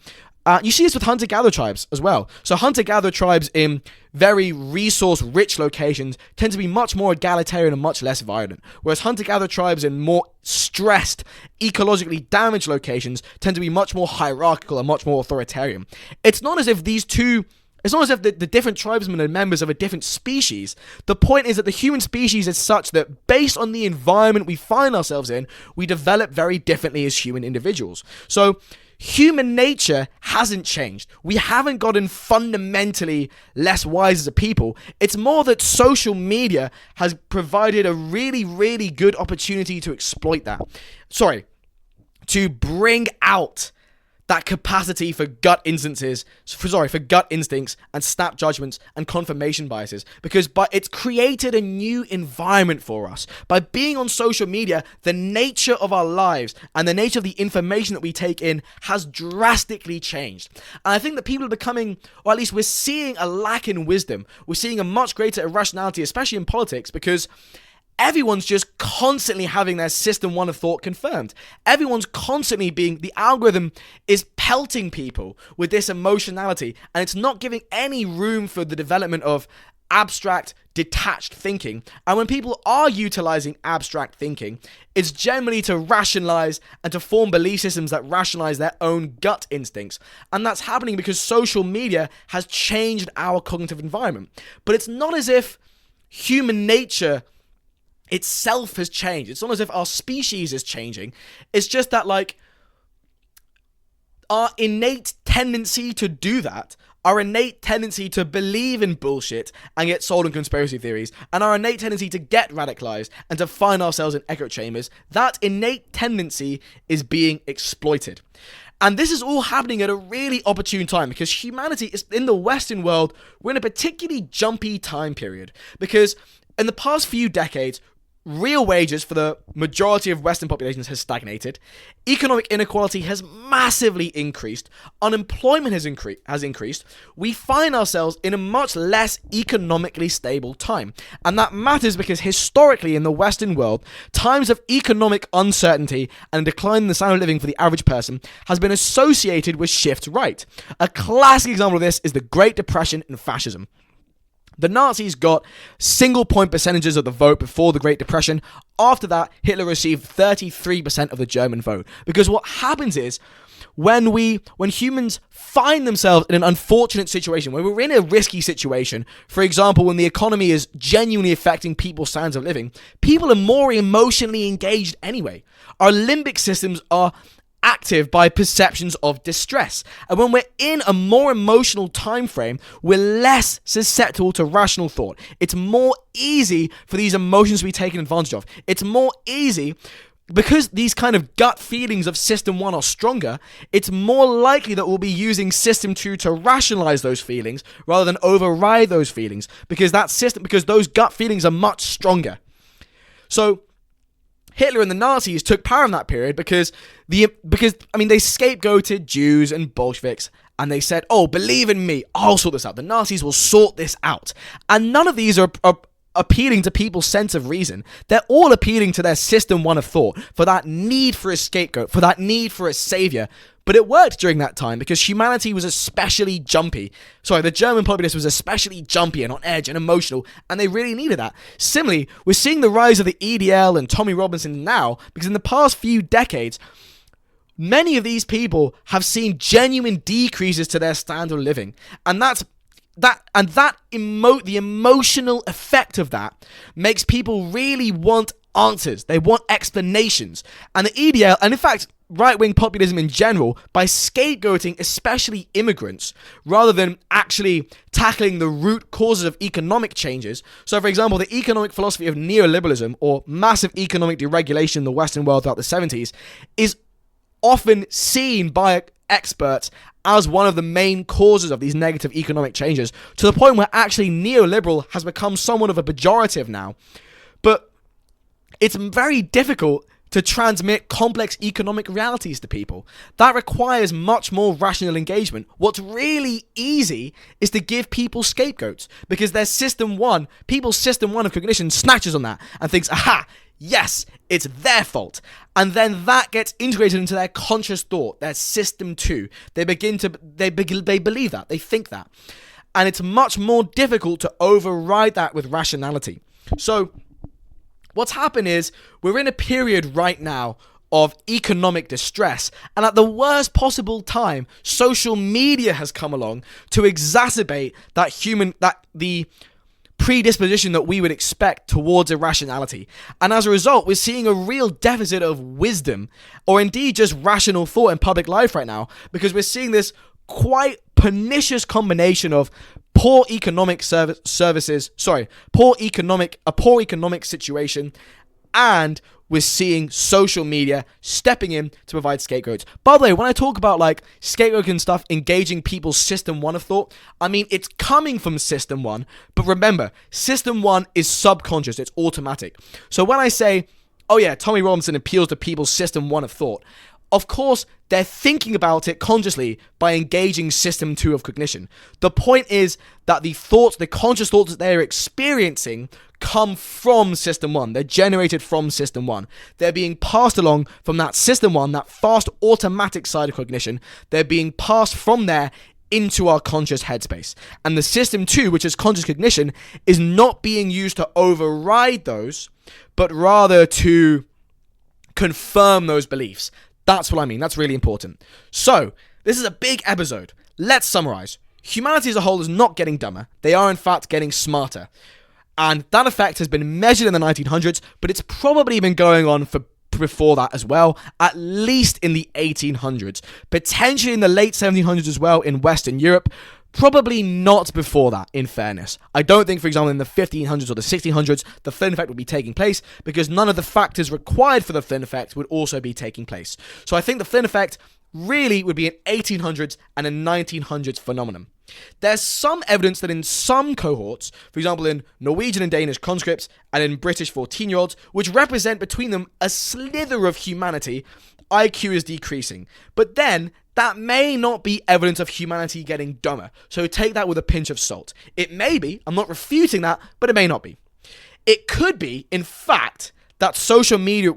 You see this with hunter-gatherer tribes as well. So hunter-gatherer tribes in very resource-rich locations tend to be much more egalitarian and much less violent, whereas hunter-gatherer tribes in more stressed, ecologically damaged locations tend to be much more hierarchical and much more authoritarian. It's not as if the different tribesmen are members of a different species. The point is that the human species is such that based on the environment we find ourselves in, we develop very differently as human individuals. So human nature hasn't changed. We haven't gotten fundamentally less wise as a people. It's more that social media has provided a really, really good opportunity to exploit that. To bring out that capacity for gut instincts and snap judgments and confirmation biases, because it's created a new environment for us. By being on social media, the nature of our lives and the nature of the information that we take in has drastically changed. And I think that people are becoming, or at least we're seeing a lack in wisdom. We're seeing a much greater irrationality, especially in politics, because everyone's just constantly having their system one of thought confirmed. Everyone's constantly the algorithm is pelting people with this emotionality, and it's not giving any room for the development of abstract, detached thinking. And when people are utilizing abstract thinking, it's generally to rationalize and to form belief systems that rationalize their own gut instincts. And that's happening because social media has changed our cognitive environment. But it's not as if human nature itself has changed. It's not as if our species is changing. It's just that, like, our innate tendency to do that, our innate tendency to believe in bullshit and get sold in conspiracy theories, and our innate tendency to get radicalized and to find ourselves in echo chambers, that innate tendency is being exploited. And this is all happening at a really opportune time because humanity is, in the Western world, we're in a particularly jumpy time period. Because in the past few decades, real wages for the majority of Western populations has stagnated. Economic inequality has massively increased. Unemployment has increased. We find ourselves in a much less economically stable time. And that matters because historically in the Western world, times of economic uncertainty and a decline in the standard of living for the average person has been associated with shift right. A classic example of this is the Great Depression and fascism. The Nazis got single point percentages of the vote before the Great Depression. After that, Hitler received 33% of the German vote. Because what happens is, when humans find themselves in an unfortunate situation, when we're in a risky situation, for example, when the economy is genuinely affecting people's standards of living, people are more emotionally engaged anyway. Our limbic systems are active by perceptions of distress. And when we're in a more emotional time frame, we're less susceptible to rational thought. It's more easy for these emotions to be taken advantage of. It's more easy because these kind of gut feelings of System 1 are stronger. It's more likely that we'll be using System 2 to rationalize those feelings rather than override those feelings because those gut feelings are much stronger. So Hitler and the Nazis took power in that period because they scapegoated Jews and Bolsheviks, and they said, "Oh, believe in me, I'll sort this out. The Nazis will sort this out." And none of these are appealing to people's sense of reason. They're all appealing to their System 1 of thought, for that need for a scapegoat, for that need for a savior. But it worked during that time because humanity was especially jumpy. Sorry, the German populace was especially jumpy and on edge and emotional, and they really needed that. Similarly, we're seeing the rise of the EDL and Tommy Robinson now because in the past few decades, many of these people have seen genuine decreases to their standard of living, and the emotional effect of that makes people really want answers. They want explanations. And the EDL, and in fact, right-wing populism in general, by scapegoating especially immigrants, rather than actually tackling the root causes of economic changes. So, for example, the economic philosophy of neoliberalism, or massive economic deregulation in the Western world throughout the 70s, is often seen by experts as one of the main causes of these negative economic changes, to the point where actually neoliberal has become somewhat of a pejorative now. But it's very difficult to transmit complex economic realities to people. That requires much more rational engagement. What's really easy is to give people scapegoats, because people's system one of cognition snatches on that and thinks, aha, yes, it's their fault. And then that gets integrated into their conscious thought, their System 2. They believe that, they think that. And it's much more difficult to override that with rationality. So what's happened is we're in a period right now of economic distress, and at the worst possible time, social media has come along to exacerbate the predisposition that we would expect towards irrationality. And as a result, we're seeing a real deficit of wisdom, or indeed just rational thought in public life right now, because we're seeing this quite pernicious combination of poor economic situation, and we're seeing social media stepping in to provide scapegoats. By the way, when I talk about like scapegoating stuff, engaging people's System 1 of thought, I mean it's coming from System 1, but remember, System 1 is subconscious, it's automatic. So when I say, oh yeah, Tommy Robinson appeals to people's System 1 of thought, Of course, they're thinking about it consciously by engaging system 2 of cognition. The point is that the conscious thoughts that they're experiencing come from system 1. They're generated from system 1. They're being passed along from that system 1, that fast automatic side of cognition. They're being passed from there into our conscious headspace. And the system 2, which is conscious cognition, is not being used to override those, but rather to confirm those beliefs. That's what I mean. That's really important. So, this is a big episode. Let's summarize. Humanity as a whole is not getting dumber. They are, in fact, getting smarter. And that effect has been measured in the 1900s, but it's probably been going on for before that as well, at least in the 1800s. Potentially in the late 1700s as well in Western Europe. Probably not before that, in fairness. I don't think, for example, in the 1500s or the 1600s, the Flynn effect would be taking place because none of the factors required for the Flynn effect would also be taking place. So I think the Flynn effect really would be an 1800s and a 1900s phenomenon. There's some evidence that in some cohorts, for example in Norwegian and Danish conscripts and in British 14-year-olds, which represent between them a slither of humanity, IQ is decreasing. But then, that may not be evidence of humanity getting dumber. So take that with a pinch of salt. It may be, I'm not refuting that, but it may not be. It could be, in fact, that social media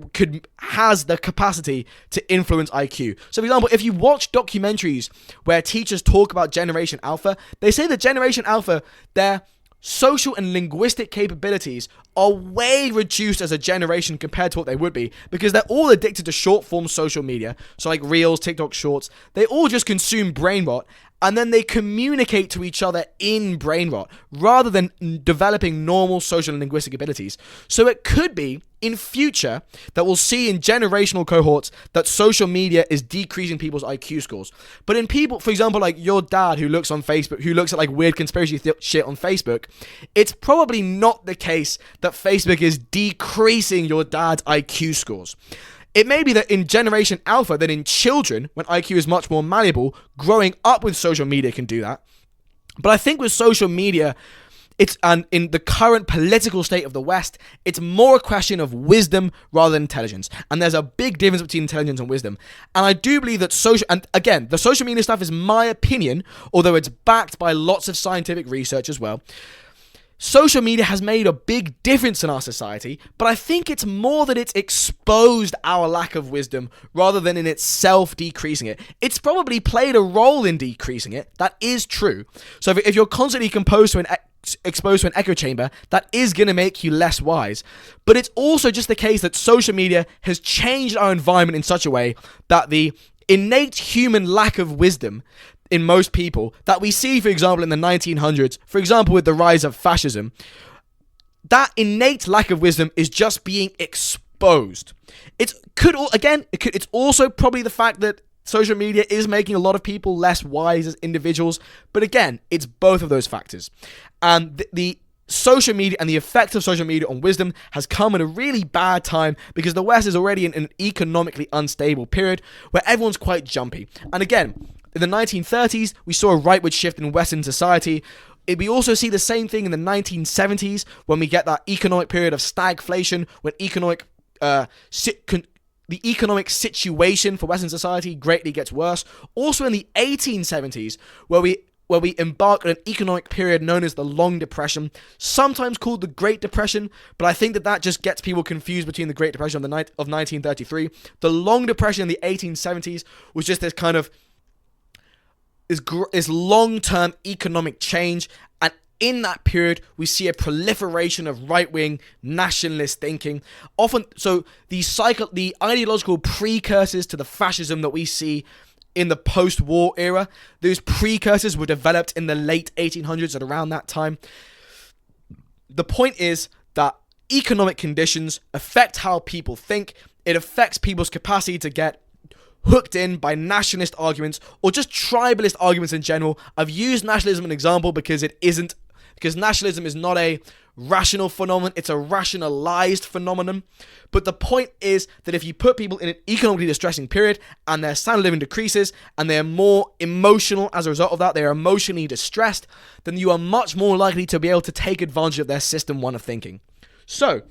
has the capacity to influence IQ. So, for example, if you watch documentaries where teachers talk about Generation Alpha, they say that Generation Alpha, their social and linguistic capabilities are way reduced as a generation compared to what they would be because they're all addicted to short-form social media, so like Reels, TikTok Shorts. They all just consume brain rot, and then they communicate to each other in brain rot rather than developing normal social and linguistic abilities. So it could be in future that we'll see in generational cohorts that social media is decreasing people's IQ scores. But in people, for example, like your dad who looks on Facebook, who looks at like weird conspiracy shit on Facebook, it's probably not the case that Facebook is decreasing your dad's IQ scores. It may be that in Generation Alpha, that in children, when IQ is much more malleable, growing up with social media can do that. But I think with social media, and in the current political state of the West, it's more a question of wisdom rather than intelligence. And there's a big difference between intelligence and wisdom. And I do believe that and again, the social media stuff is my opinion, although it's backed by lots of scientific research as well. Social media has made a big difference in our society, but I think it's more that it's exposed our lack of wisdom rather than in itself decreasing it. It's probably played a role in decreasing it. That is true. So if you're constantly exposed to an echo chamber, that is going to make you less wise. But it's also just the case that social media has changed our environment in such a way that the innate human lack of wisdom in most people that we see, for example, in the 1900s, for example, with the rise of fascism, that innate lack of wisdom is just being exposed. It's also probably the fact that social media is making a lot of people less wise as individuals, but again, it's both of those factors. And the social media and the effect of social media on wisdom has come at a really bad time because the West is already in an economically unstable period where everyone's quite jumpy. And again, in the 1930s, we saw a rightward shift in Western society. We also see the same thing in the 1970s when we get that economic period of stagflation, when the economic situation for Western society greatly gets worse. Also in the 1870s, where we embark on an economic period known as the Long Depression, sometimes called the Great Depression, but I think that just gets people confused between the Great Depression of 1933. The Long Depression in the 1870s was just this kind of is long-term economic change, and in that period we see a proliferation of right-wing nationalist thinking. Often, so the ideological precursors to the fascism that we see in the post-war era, those precursors were developed in the late 1800s, at around that time. The point is that economic conditions affect how people think. It affects people's capacity to get hooked in by nationalist arguments or just tribalist arguments in general. I've used nationalism as an example because nationalism is not a rational phenomenon, it's a rationalized phenomenon. But the point is that if you put people in an economically distressing period and their standard of living decreases and they're more emotional as a result of that, they're emotionally distressed, then you are much more likely to be able to take advantage of their system one of thinking. So,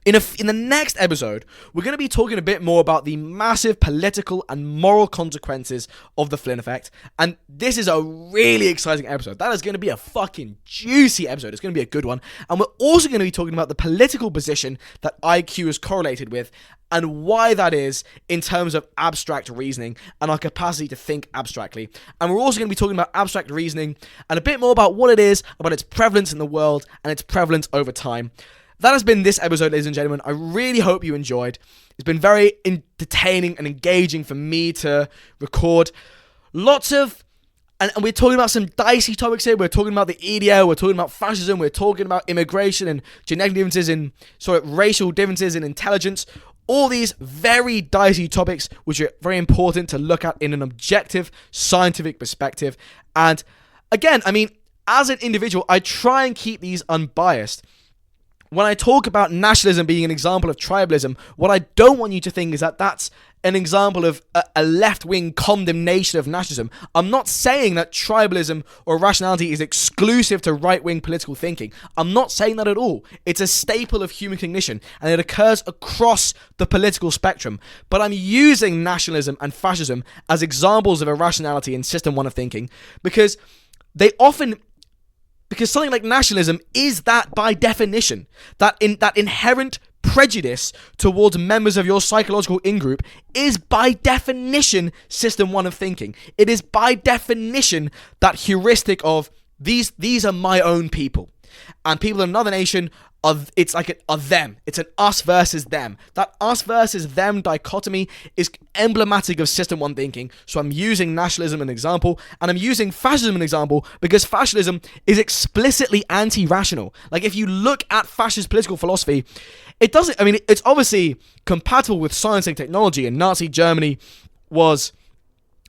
In the next episode, we're going to be talking a bit more about the massive political and moral consequences of the Flynn effect. And this is a really exciting episode. That is going to be a fucking juicy episode. It's going to be a good one. And we're also going to be talking about the political position that IQ is correlated with and why that is in terms of abstract reasoning and our capacity to think abstractly. And we're also going to be talking about abstract reasoning and a bit more about what it is, about its prevalence in the world and its prevalence over time. That has been this episode, ladies and gentlemen. I really hope you enjoyed. It's been very entertaining and engaging for me to record. Lots of... And we're talking about some dicey topics here. We're talking about the EDO. We're talking about fascism. We're talking about immigration and genetic differences in... racial differences in intelligence. All these very dicey topics, which are very important to look at in an objective, scientific perspective. And again, I mean, as an individual, I try and keep these unbiased. When I talk about nationalism being an example of tribalism, what I don't want you to think is that that's an example of a left-wing condemnation of nationalism. I'm not saying that tribalism or rationality is exclusive to right-wing political thinking. I'm not saying that at all. It's a staple of human cognition, and it occurs across the political spectrum. But I'm using nationalism and fascism as examples of irrationality in System 1 of thinking because something like nationalism is that by definition, that inherent prejudice towards members of your psychological in-group is by definition System 1 of thinking. It is by definition that heuristic of these are my own people. And people in another nation are them. It's an us versus them. That us versus them dichotomy is emblematic of System 1 thinking. So I'm using nationalism as an example, and I'm using fascism as an example because fascism is explicitly anti-rational. Like, if you look at fascist political philosophy, it's obviously compatible with science and technology, and Nazi Germany was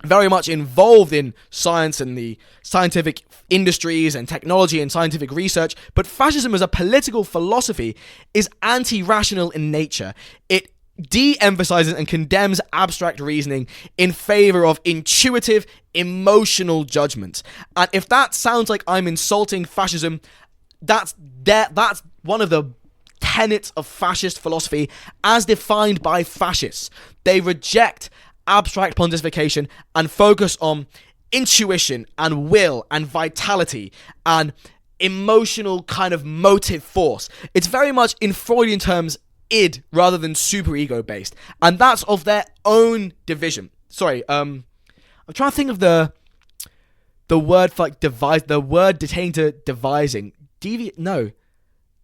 very much involved in science and the scientific industries and technology and scientific research, but fascism as a political philosophy is anti-rational in nature. It de-emphasizes and condemns abstract reasoning in favor of intuitive, emotional judgment. And if that sounds like I'm insulting fascism, that's one of the tenets of fascist philosophy as defined by fascists. They reject abstract pontification and focus on intuition and will and vitality and emotional kind of motive force. It's very much, in Freudian terms, id rather than superego based, and that's of their own division. I'm trying to think of the word for like devise, the word pertaining to devising.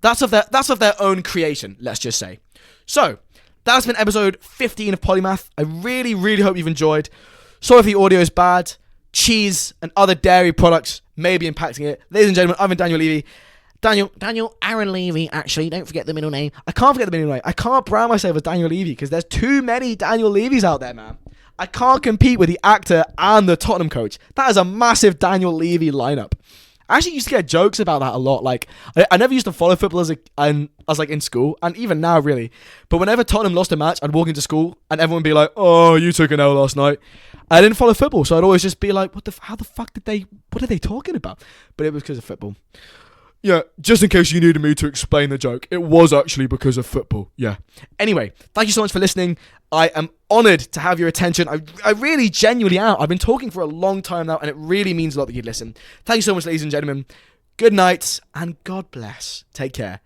That's of their own creation, let's just say. So that's been episode 15 of Polymath. I really, really hope you've enjoyed. Sorry if the audio is bad. Cheese and other dairy products may be impacting it. Ladies and gentlemen, I've been Daniel Levy. Daniel Aaron Levy, actually. Don't forget the middle name. I can't forget the middle name. I can't brand myself as Daniel Levy because there's too many Daniel Levys out there, man. I can't compete with the actor and the Tottenham coach. That is a massive Daniel Levy lineup. I actually used to get jokes about that a lot. Like, I never used to follow football as in school, and even now, really. But whenever Tottenham lost a match, I'd walk into school, and everyone would be like, "Oh, you took an L last night." I didn't follow football, so I'd always just be like, what are they talking about? But it was because of football. Yeah, just in case you needed me to explain the joke, it was actually because of football. Yeah. Anyway, thank you so much for listening. I am honoured to have your attention. I really genuinely am. I've been talking for a long time now, and it really means a lot that you'd listen. Thank you so much, ladies and gentlemen. Good night, and God bless. Take care.